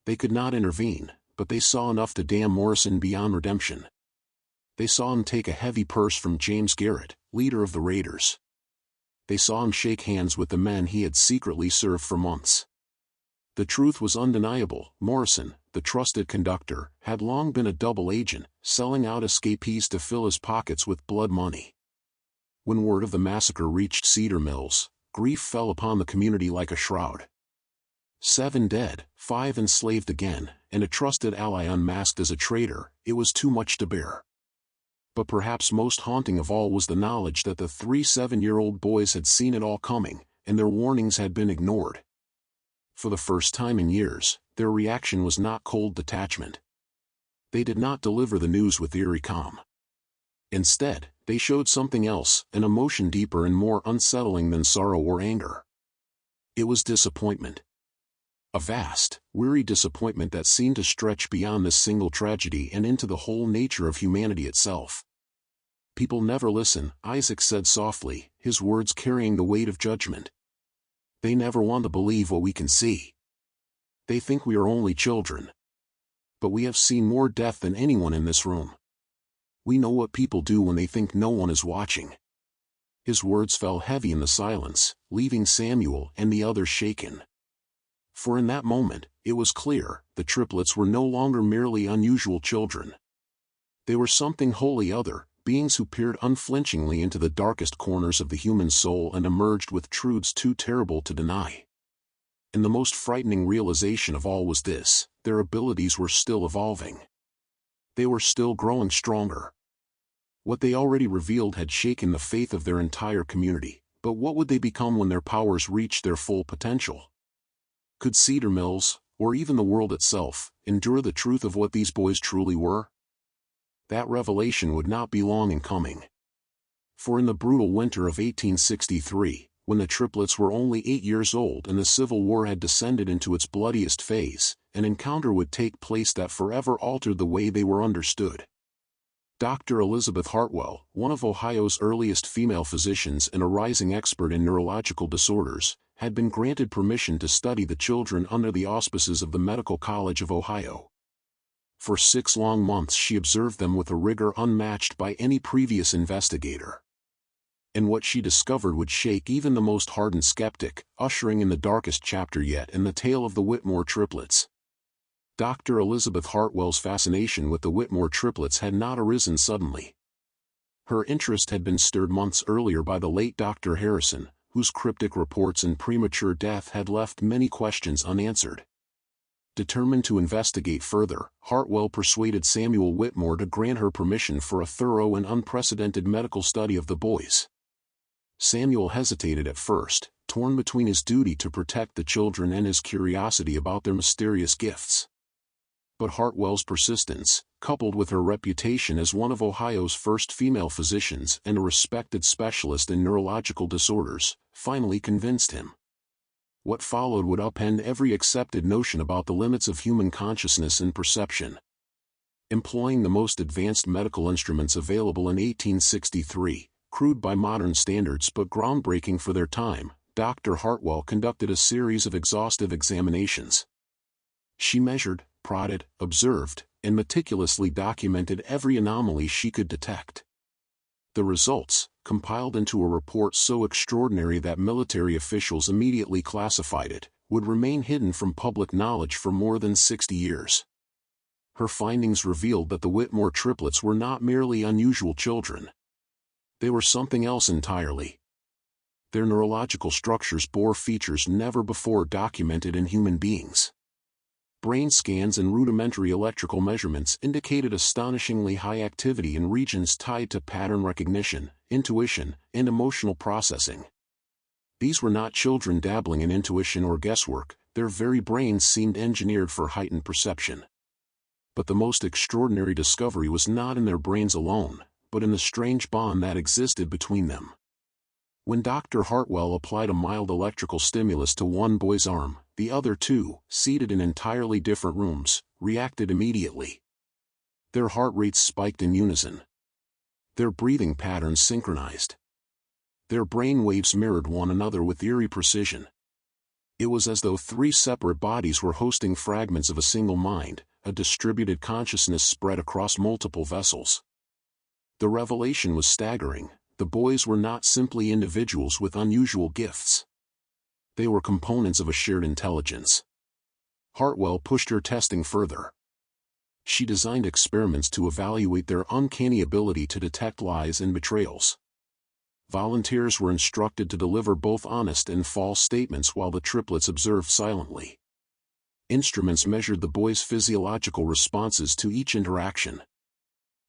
Speaker 1: They could not intervene, but they saw enough to damn Morrison beyond redemption. They saw him take a heavy purse from James Garrett, leader of the Raiders. They saw him shake hands with the men he had secretly served for months. The truth was undeniable. Morrison, the trusted conductor, had long been a double agent, selling out escapees to fill his pockets with blood money. When word of the massacre reached Cedar Mills, grief fell upon the community like a shroud. 7 dead, 5 enslaved again, and a trusted ally unmasked as a traitor. It was too much to bear. But perhaps most haunting of all was the knowledge that the 3 7-year-old boys had seen it all coming, and their warnings had been ignored. For the first time in years, their reaction was not cold detachment. They did not deliver the news with eerie calm. Instead, they showed something else, an emotion deeper and more unsettling than sorrow or anger. It was disappointment. A vast, weary disappointment that seemed to stretch beyond this single tragedy and into the whole nature of humanity itself. "People never listen," Isaac said softly, his words carrying the weight of judgment. "They never want to believe what we can see. They think we are only children. But we have seen more death than anyone in this room. We know what people do when they think no one is watching." His words fell heavy in the silence, leaving Samuel and the others shaken. For in that moment, it was clear, the triplets were no longer merely unusual children. They were something wholly other, beings who peered unflinchingly into the darkest corners of the human soul and emerged with truths too terrible to deny. And the most frightening realization of all was this: their abilities were still evolving. They were still growing stronger. What they already revealed had shaken the faith of their entire community, but what would they become when their powers reached their full potential? Could Cedar Mills, or even the world itself, endure the truth of what these boys truly were? That revelation would not be long in coming. For in the brutal winter of 1863, when the triplets were only 8 years old and the Civil War had descended into its bloodiest phase, an encounter would take place that forever altered the way they were understood. Dr. Elizabeth Hartwell, one of Ohio's earliest female physicians and a rising expert in neurological disorders, had been granted permission to study the children under the auspices of the Medical College of Ohio. For 6 long months she observed them with a rigor unmatched by any previous investigator. And what she discovered would shake even the most hardened skeptic, ushering in the darkest chapter yet in the tale of the Whitmore triplets. Dr. Elizabeth Hartwell's fascination with the Whitmore triplets had not arisen suddenly. Her interest had been stirred months earlier by the late Dr. Harrison, whose cryptic reports and premature death had left many questions unanswered. Determined to investigate further, Hartwell persuaded Samuel Whitmore to grant her permission for a thorough and unprecedented medical study of the boys. Samuel hesitated at first, torn between his duty to protect the children and his curiosity about their mysterious gifts. But Hartwell's persistence, coupled with her reputation as one of Ohio's first female physicians and a respected specialist in neurological disorders, finally convinced him. What followed would upend every accepted notion about the limits of human consciousness and perception. Employing the most advanced medical instruments available in 1863, crude by modern standards but groundbreaking for their time, Dr. Hartwell conducted a series of exhaustive examinations. She measured, prodded, observed, and meticulously documented every anomaly she could detect. The results, compiled into a report so extraordinary that military officials immediately classified it, would remain hidden from public knowledge for more than 60 years. Her findings revealed that the Whitmore triplets were not merely unusual children. They were something else entirely. Their neurological structures bore features never before documented in human beings. Brain scans and rudimentary electrical measurements indicated astonishingly high activity in regions tied to pattern recognition, intuition, and emotional processing. These were not children dabbling in intuition or guesswork, their very brains seemed engineered for heightened perception. But the most extraordinary discovery was not in their brains alone, but in the strange bond that existed between them. When Dr. Hartwell applied a mild electrical stimulus to one boy's arm, the other 2, seated in entirely different rooms, reacted immediately. Their heart rates spiked in unison. Their breathing patterns synchronized. Their brain waves mirrored one another with eerie precision. It was as though three separate bodies were hosting fragments of a single mind, a distributed consciousness spread across multiple vessels. The revelation was staggering. The boys were not simply individuals with unusual gifts. They were components of a shared intelligence. Hartwell pushed her testing further. She designed experiments to evaluate their uncanny ability to detect lies and betrayals. Volunteers were instructed to deliver both honest and false statements while the triplets observed silently. Instruments measured the boys' physiological responses to each interaction.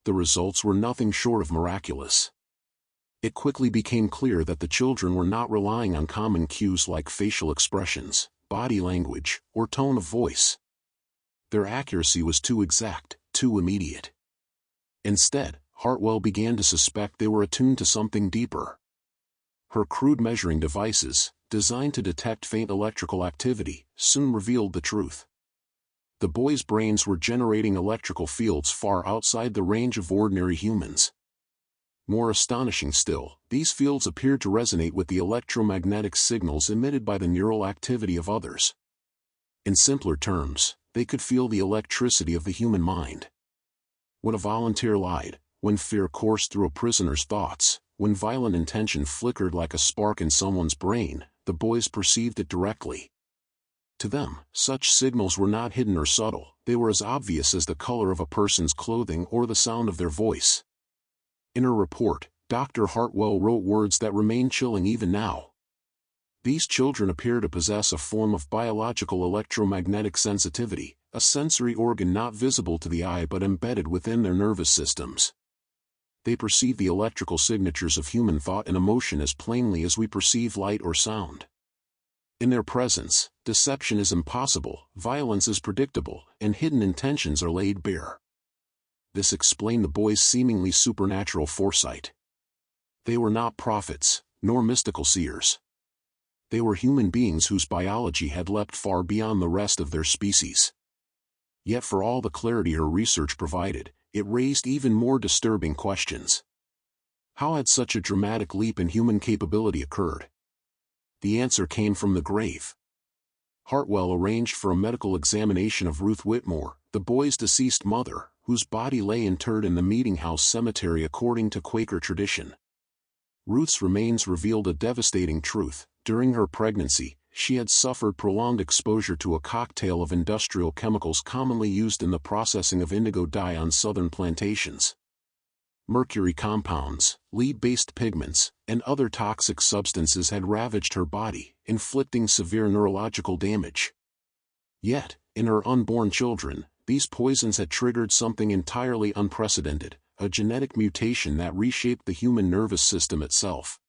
Speaker 1: The results were nothing short of miraculous. It quickly became clear that the children were not relying on common cues like facial expressions, body language, or tone of voice. Their accuracy was too exact, too immediate. Instead, Hartwell began to suspect they were attuned to something deeper. Her crude measuring devices, designed to detect faint electrical activity, soon revealed the truth. The boys' brains were generating electrical fields far outside the range of ordinary humans. More astonishing still, these fields appeared to resonate with the electromagnetic signals emitted by the neural activity of others. In simpler terms, they could feel the electricity of the human mind. When a volunteer lied, when fear coursed through a prisoner's thoughts, when violent intention flickered like a spark in someone's brain, the boys perceived it directly. To them, such signals were not hidden or subtle, they were as obvious as the color of a person's clothing or the sound of their voice. In her report, Dr. Hartwell wrote words that remain chilling even now. These children appear to possess a form of biological electromagnetic sensitivity, a sensory organ not visible to the eye but embedded within their nervous systems. They perceive the electrical signatures of human thought and emotion as plainly as we perceive light or sound. In their presence, deception is impossible, violence is predictable, and hidden intentions are laid bare. This explained the boys' seemingly supernatural foresight. They were not prophets, nor mystical seers. They were human beings whose biology had leapt far beyond the rest of their species. Yet for all the clarity her research provided, it raised even more disturbing questions. How had such a dramatic leap in human capability occurred? The answer came from the grave. Hartwell arranged for a medical examination of Ruth Whitmore, the boy's deceased mother, whose body lay interred in the Meeting House Cemetery according to Quaker tradition. Ruth's remains revealed a devastating truth. During her pregnancy, she had suffered prolonged exposure to a cocktail of industrial chemicals commonly used in the processing of indigo dye on southern plantations. Mercury compounds, lead-based pigments, and other toxic substances had ravaged her body, inflicting severe neurological damage. Yet, in her unborn children, these poisons had triggered something entirely unprecedented, a genetic mutation that reshaped the human nervous system itself.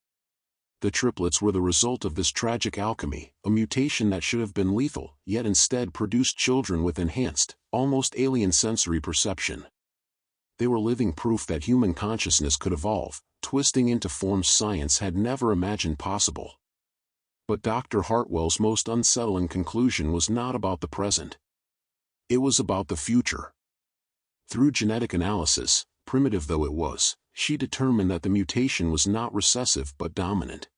Speaker 1: The triplets were the result of this tragic alchemy, a mutation that should have been lethal, yet instead produced children with enhanced, almost alien sensory perception. They were living proof that human consciousness could evolve, twisting into forms science had never imagined possible. But Dr. Hartwell's most unsettling conclusion was not about the present. It was about the future. Through genetic analysis, primitive though it was, she determined that the mutation was not recessive but dominant.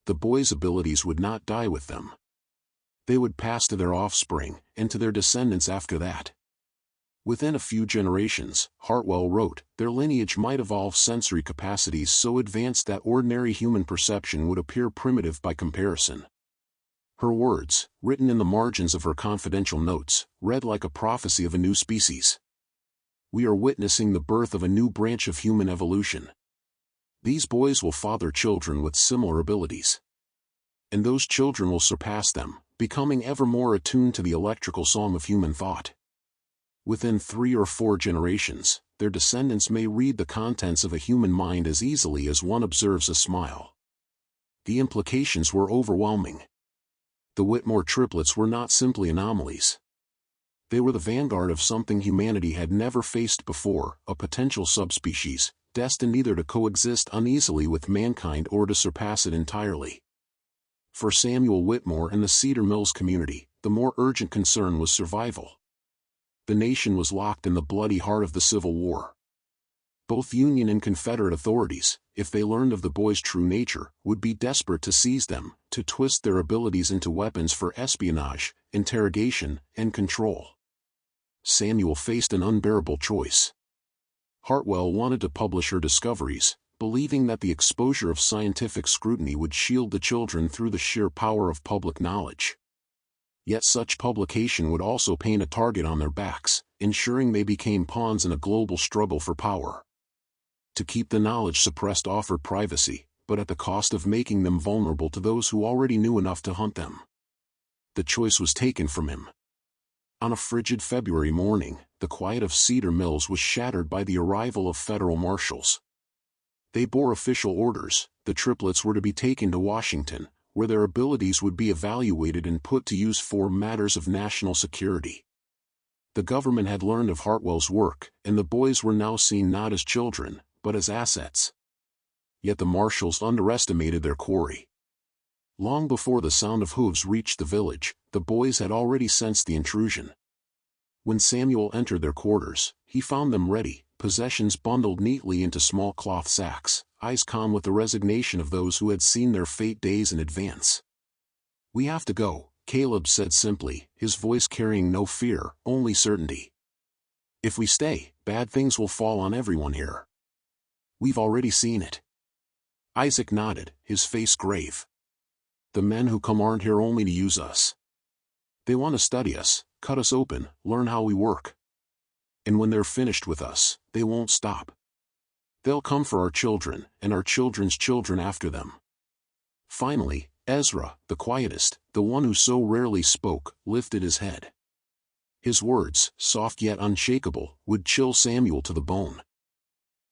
Speaker 1: The boys' abilities would not die with them. They would pass to their offspring, and to their descendants after that. Within a few generations, Hartwell wrote, their lineage might evolve sensory capacities so advanced that ordinary human perception would appear primitive by comparison. Her words, written in the margins of her confidential notes, read like a prophecy of a new species. We are witnessing the birth of a new branch of human evolution. These boys will father children with similar abilities. And those children will surpass them, becoming ever more attuned to the electrical song of human thought. Within 3 or 4 generations, their descendants may read the contents of a human mind as easily as one observes a smile. The implications were overwhelming. The Whitmore triplets were not simply anomalies. They were the vanguard of something humanity had never faced before, a potential subspecies, destined either to coexist uneasily with mankind or to surpass it entirely. For Samuel Whitmore and the Cedar Mills community, the more urgent concern was survival. The nation was locked in the bloody heart of the Civil War. Both Union and Confederate authorities, if they learned of the boys' true nature, would be desperate to seize them, to twist their abilities into weapons for espionage, interrogation, and control. Samuel faced an unbearable choice. Hartwell wanted to publish her discoveries, believing that the exposure of scientific scrutiny would shield the children through the sheer power of public knowledge. Yet such publication would also paint a target on their backs, ensuring they became pawns in a global struggle for power. To keep the knowledge suppressed offered privacy, but at the cost of making them vulnerable to those who already knew enough to hunt them. The choice was taken from him. On a frigid February morning, the quiet of Cedar Mills was shattered by the arrival of federal marshals. They bore official orders. The triplets were to be taken to Washington, where their abilities would be evaluated and put to use for matters of national security. The government had learned of Hartwell's work, and the boys were now seen not as children, but as assets. Yet the marshals underestimated their quarry. Long before the sound of hooves reached the village, the boys had already sensed the intrusion. When Samuel entered their quarters, he found them ready, possessions bundled neatly into small cloth sacks, eyes calm with the resignation of those who had seen their fate days in advance. "We have to go," Caleb said simply, his voice carrying no fear, only certainty. "If we stay, bad things will fall on everyone here. We've already seen it." Isaac nodded, his face grave. "The men who come aren't here only to use us. They want to study us, cut us open, learn how we work. And when they're finished with us, they won't stop. They'll come for our children, and our children's children after them." Finally, Ezra, the quietest, the one who so rarely spoke, lifted his head. His words, soft yet unshakable, would chill Samuel to the bone.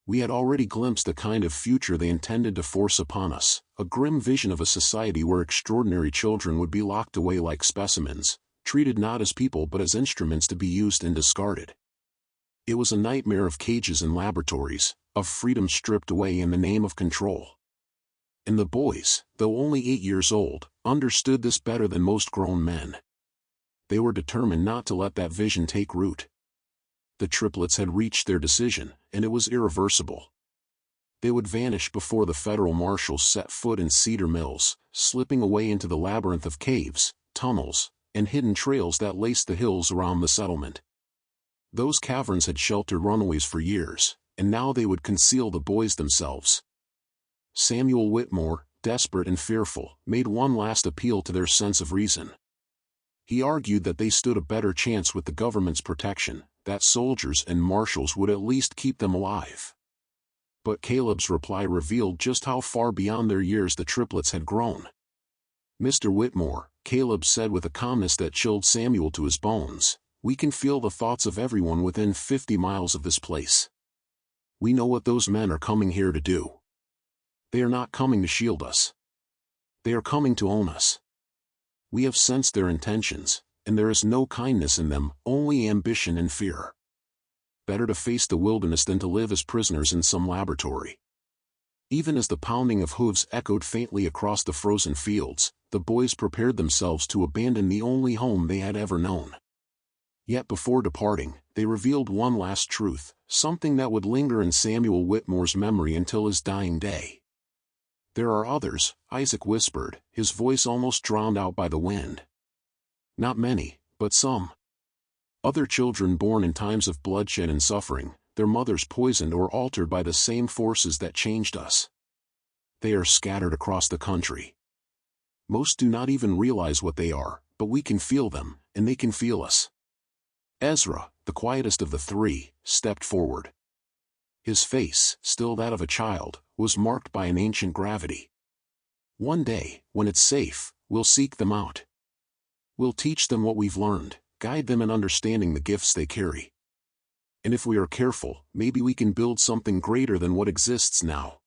Speaker 1: We had already glimpsed the kind of future they intended to force upon us, a grim vision of a society where extraordinary children would be locked away like specimens, treated not as people but as instruments to be used and discarded. It was a nightmare of cages and laboratories, of freedom stripped away in the name of control. And the boys, though only 8 years old, understood this better than most grown men. They were determined not to let that vision take root. The triplets had reached their decision, and it was irreversible. They would vanish before the federal marshals set foot in Cedar Mills, slipping away into the labyrinth of caves, tunnels, and hidden trails that laced the hills around the settlement. Those caverns had sheltered runaways for years, and now they would conceal the boys themselves. Samuel Whitmore, desperate and fearful, made one last appeal to their sense of reason. He argued that they stood a better chance with the government's protection, that soldiers and marshals would at least keep them alive. But Caleb's reply revealed just how far beyond their years the triplets had grown. "Mr. Whitmore," Caleb said with a calmness that chilled Samuel to his bones, "we can feel the thoughts of everyone within 50 miles of this place. We know what those men are coming here to do. They are not coming to shield us. They are coming to own us. We have sensed their intentions, and there is no kindness in them, only ambition and fear. Better to face the wilderness than to live as prisoners in some laboratory." Even as the pounding of hooves echoed faintly across the frozen fields, the boys prepared themselves to abandon the only home they had ever known. Yet before departing, they revealed one last truth, something that would linger in Samuel Whitmore's memory until his dying day. "There are others," Isaac whispered, his voice almost drowned out by the wind. "Not many, but some. Other children born in times of bloodshed and suffering, their mothers poisoned or altered by the same forces that changed us. They are scattered across the country. Most do not even realize what they are, but we can feel them, and they can feel us." Ezra, the quietest of the three, stepped forward. His face, still that of a child, was marked by an ancient gravity. "One day, when it's safe, we'll seek them out. We'll teach them what we've learned, guide them in understanding the gifts they carry. And if we are careful, maybe we can build something greater than what exists now.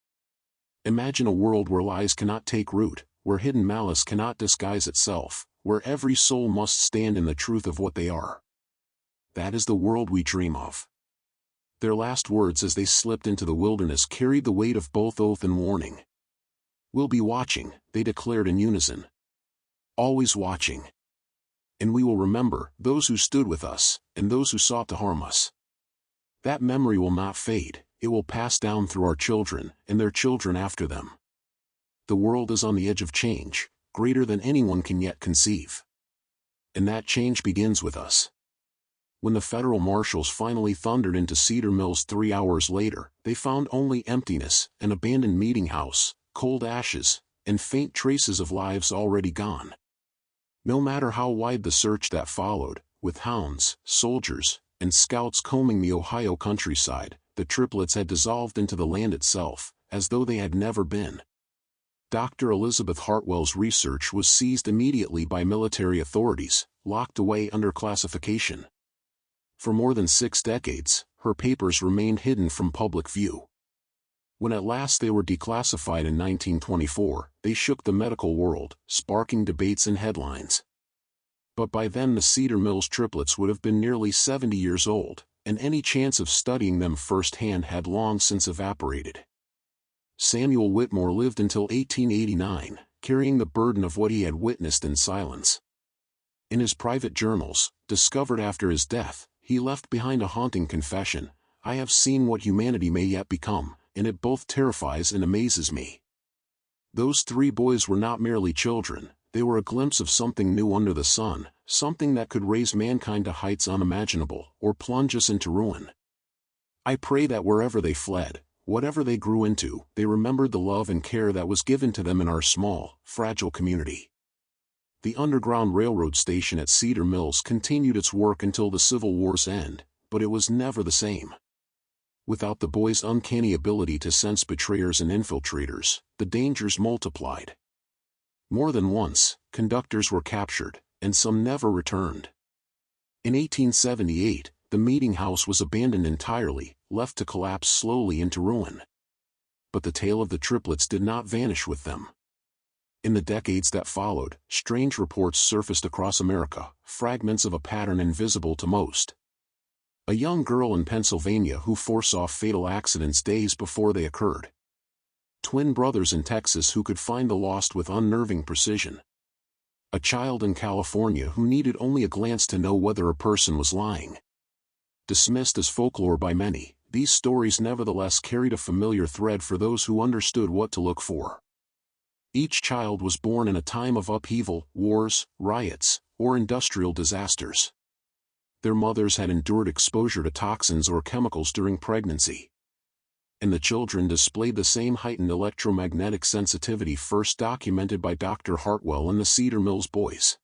Speaker 1: Imagine a world where lies cannot take root, where hidden malice cannot disguise itself, where every soul must stand in the truth of what they are. That is the world we dream of." Their last words as they slipped into the wilderness carried the weight of both oath and warning. "We'll be watching," they declared in unison. "Always watching." And we will remember those who stood with us, and those who sought to harm us. That memory will not fade, it will pass down through our children, and their children after them. The world is on the edge of change, greater than anyone can yet conceive. And that change begins with us. When the federal marshals finally thundered into Cedar Mills 3 hours later, they found only emptiness, an abandoned meeting house, cold ashes, and faint traces of lives already gone. No matter how wide the search that followed, with hounds, soldiers, and scouts combing the Ohio countryside, the triplets had dissolved into the land itself, as though they had never been. Dr. Elizabeth Hartwell's research was seized immediately by military authorities, locked away under classification. For more than 6 decades, her papers remained hidden from public view. When at last they were declassified in 1924, they shook the medical world, sparking debates and headlines. But by then the Cedar Mills triplets would have been nearly 70 years old, and any chance of studying them firsthand had long since evaporated. Samuel Whitmore lived until 1889, carrying the burden of what he had witnessed in silence. In his private journals, discovered after his death, he left behind a haunting confession: "I have seen what humanity may yet become, and it both terrifies and amazes me." Those 3 boys were not merely children, they were a glimpse of something new under the sun, something that could raise mankind to heights unimaginable, or plunge us into ruin. I pray that wherever they fled, whatever they grew into, they remembered the love and care that was given to them in our small, fragile community. The Underground Railroad station at Cedar Mills continued its work until the Civil War's end, but it was never the same. Without the boys' uncanny ability to sense betrayers and infiltrators, the dangers multiplied. More than once, conductors were captured, and some never returned. In 1878, the meeting house was abandoned entirely, left to collapse slowly into ruin. But the tale of the triplets did not vanish with them. In the decades that followed, strange reports surfaced across America, fragments of a pattern invisible to most. A young girl in Pennsylvania who foresaw fatal accidents days before they occurred. Twin brothers in Texas who could find the lost with unnerving precision. A child in California who needed only a glance to know whether a person was lying. Dismissed as folklore by many, these stories nevertheless carried a familiar thread for those who understood what to look for. Each child was born in a time of upheaval, wars, riots, or industrial disasters. Their mothers had endured exposure to toxins or chemicals during pregnancy. And the children displayed the same heightened electromagnetic sensitivity first documented by Dr. Hartwell and the Cedar Mills boys.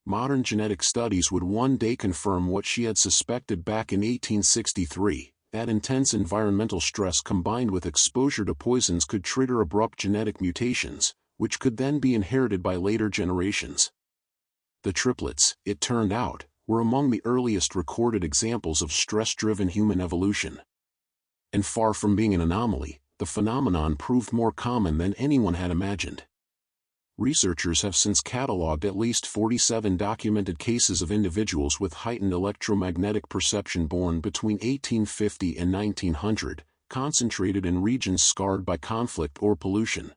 Speaker 1: Modern genetic studies would one day confirm what she had suspected back in 1863. That intense environmental stress combined with exposure to poisons could trigger abrupt genetic mutations, which could then be inherited by later generations. The triplets, it turned out, were among the earliest recorded examples of stress-driven human evolution. And far from being an anomaly, the phenomenon proved more common than anyone had imagined. Researchers have since cataloged at least 47 documented cases of individuals with heightened electromagnetic perception born between 1850 and 1900, concentrated in regions scarred by conflict or pollution.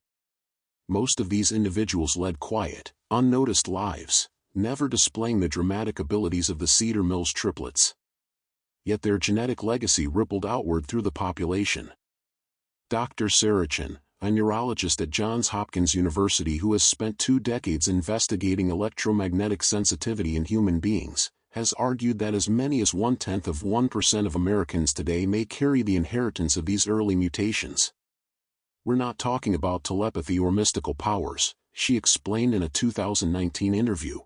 Speaker 1: Most of these individuals led quiet, unnoticed lives, never displaying the dramatic abilities of the Cedar Mills triplets. Yet their genetic legacy rippled outward through the population. Dr. Sarachan, a neurologist at Johns Hopkins University who has spent 2 decades investigating electromagnetic sensitivity in human beings, has argued that as many as 0.1% of Americans today may carry the inheritance of these early mutations. We're not talking about telepathy or mystical powers, she explained in a 2019 interview.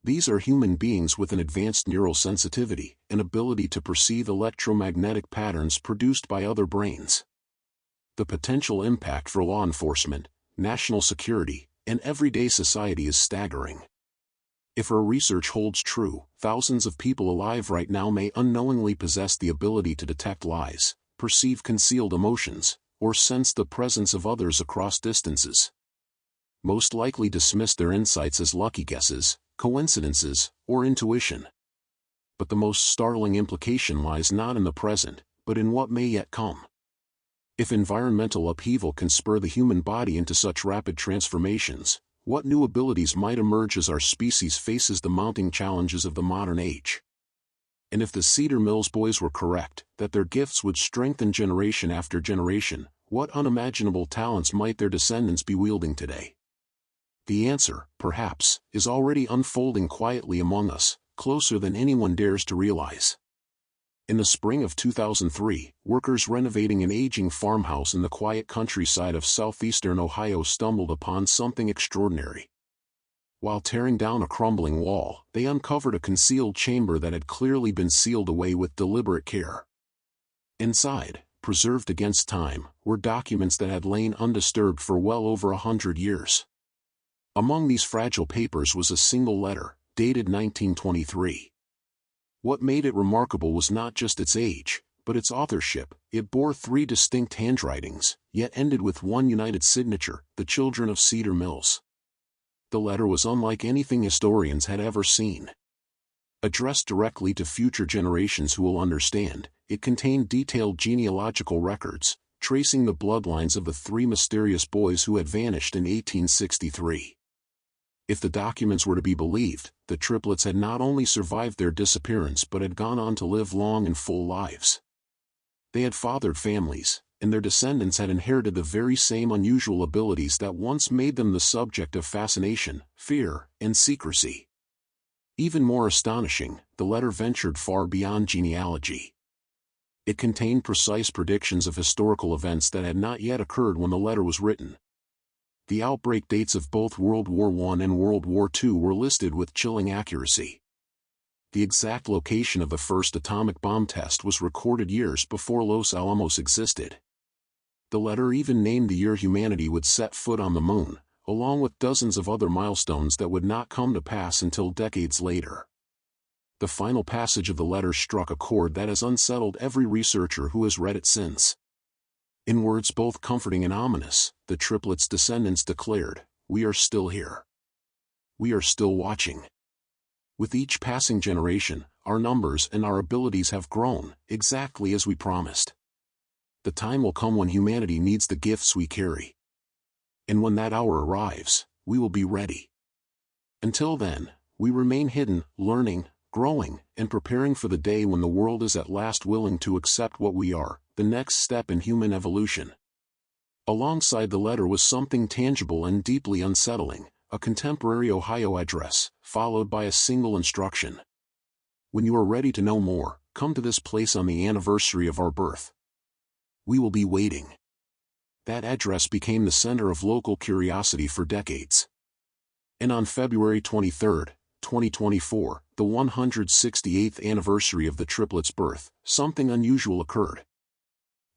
Speaker 1: These are human beings with an advanced neural sensitivity, an ability to perceive electromagnetic patterns produced by other brains. The potential impact for law enforcement, national security, and everyday society is staggering. If her research holds true, thousands of people alive right now may unknowingly possess the ability to detect lies, perceive concealed emotions, or sense the presence of others across distances. Most likely dismiss their insights as lucky guesses, coincidences, or intuition. But the most startling implication lies not in the present, but in what may yet come. If environmental upheaval can spur the human body into such rapid transformations, What new abilities might emerge as our species faces the mounting challenges of the modern age? And if the Cedar Mills boys were correct, that their gifts would strengthen generation after generation, what unimaginable talents might their descendants be wielding today? The answer, perhaps, is already unfolding quietly among us, closer than anyone dares to realize. In the spring of 2003, workers renovating an aging farmhouse in the quiet countryside of southeastern Ohio stumbled upon something extraordinary. While tearing down a crumbling wall, they uncovered a concealed chamber that had clearly been sealed away with deliberate care. Inside, preserved against time, were documents that had lain undisturbed for well over 100 years. Among these fragile papers was a single letter, dated 1923. What made it remarkable was not just its age, but its authorship. It bore 3 distinct handwritings, yet ended with one united signature, the children of Cedar Mills. The letter was unlike anything historians had ever seen. Addressed directly to future generations who will understand, it contained detailed genealogical records, tracing the bloodlines of the 3 mysterious boys who had vanished in 1863. If the documents were to be believed, the triplets had not only survived their disappearance but had gone on to live long and full lives. They had fathered families, and their descendants had inherited the very same unusual abilities that once made them the subject of fascination, fear, and secrecy. Even more astonishing, the letter ventured far beyond genealogy. It contained precise predictions of historical events that had not yet occurred when the letter was written. The outbreak dates of both World War I and World War II were listed with chilling accuracy. The exact location of the first atomic bomb test was recorded years before Los Alamos existed. The letter even named the year humanity would set foot on the moon, along with dozens of other milestones that would not come to pass until decades later. The final passage of the letter struck a chord that has unsettled every researcher who has read it since. In words both comforting and ominous, the triplets' descendants declared, "We are still here. We are still watching. With each passing generation, our numbers and our abilities have grown, exactly as we promised. The time will come when humanity needs the gifts we carry. And when that hour arrives, we will be ready. Until then, we remain hidden, learning, growing, and preparing for the day when the world is at last willing to accept what we are, the next step in human evolution." Alongside the letter was something tangible and deeply unsettling, a contemporary Ohio address, followed by a single instruction. "When you are ready to know more, come to this place on the anniversary of our birth. We will be waiting." That address became the center of local curiosity for decades. And on February 23, 2024, the 168th anniversary of the triplets' birth, something unusual occurred.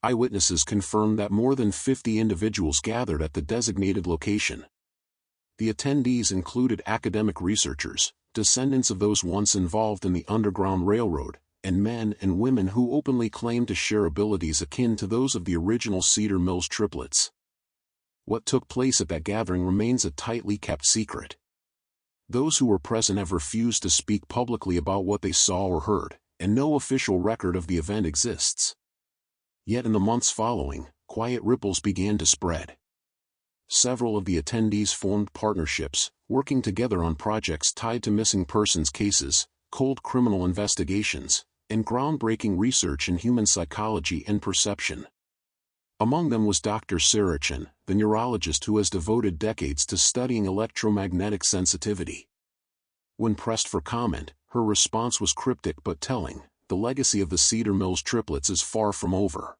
Speaker 1: Eyewitnesses confirmed that more than 50 individuals gathered at the designated location. The attendees included academic researchers, descendants of those once involved in the Underground Railroad, and men and women who openly claimed to share abilities akin to those of the original Cedar Mills triplets. What took place at that gathering remains a tightly kept secret. Those who were present have refused to speak publicly about what they saw or heard, and no official record of the event exists. Yet in the months following, quiet ripples began to spread. Several of the attendees formed partnerships, working together on projects tied to missing persons cases, cold criminal investigations, and groundbreaking research in human psychology and perception. Among them was Dr. Sarachan, the neurologist who has devoted decades to studying electromagnetic sensitivity. When pressed for comment, her response was cryptic but telling: "The legacy of the Cedar Mills triplets is far from over.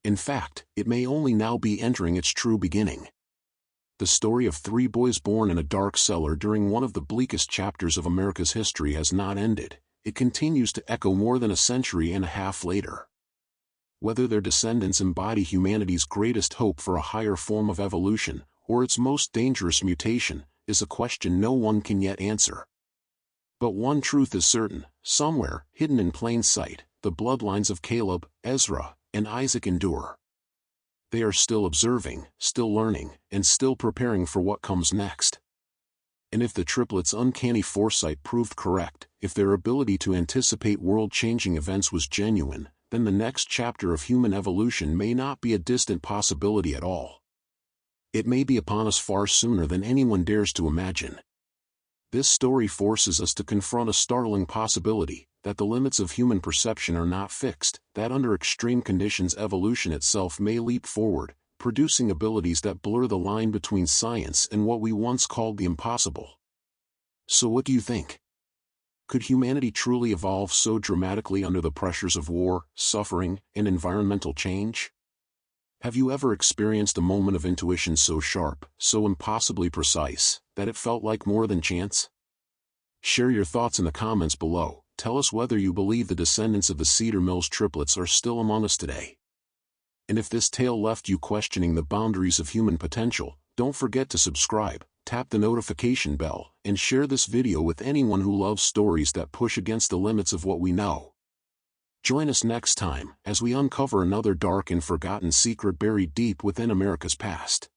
Speaker 1: In fact, it may only now be entering its true beginning." The story of 3 boys born in a dark cellar during one of the bleakest chapters of America's history has not ended. It continues to echo more than a century and a half later. Whether their descendants embody humanity's greatest hope for a higher form of evolution, or its most dangerous mutation, is a question no one can yet answer. But one truth is certain: somewhere, hidden in plain sight, the bloodlines of Caleb, Ezra, and Isaac endure. They are still observing, still learning, and still preparing for what comes next. And if the triplets' uncanny foresight proved correct, if their ability to anticipate world-changing events was genuine, then the next chapter of human evolution may not be a distant possibility at all. It may be upon us far sooner than anyone dares to imagine. This story forces us to confront a startling possibility, that the limits of human perception are not fixed, that under extreme conditions evolution itself may leap forward, producing abilities that blur the line between science and what we once called the impossible. So what do you think? Could humanity truly evolve so dramatically under the pressures of war, suffering, and environmental change? Have you ever experienced a moment of intuition so sharp, so impossibly precise, that it felt like more than chance? Share your thoughts in the comments below. Tell us whether you believe the descendants of the Cedar Mills Triplets are still among us today. And if this tale left you questioning the boundaries of human potential, don't forget to subscribe, tap the notification bell, and share this video with anyone who loves stories that push against the limits of what we know. Join us next time, as we uncover another dark and forgotten secret buried deep within America's past.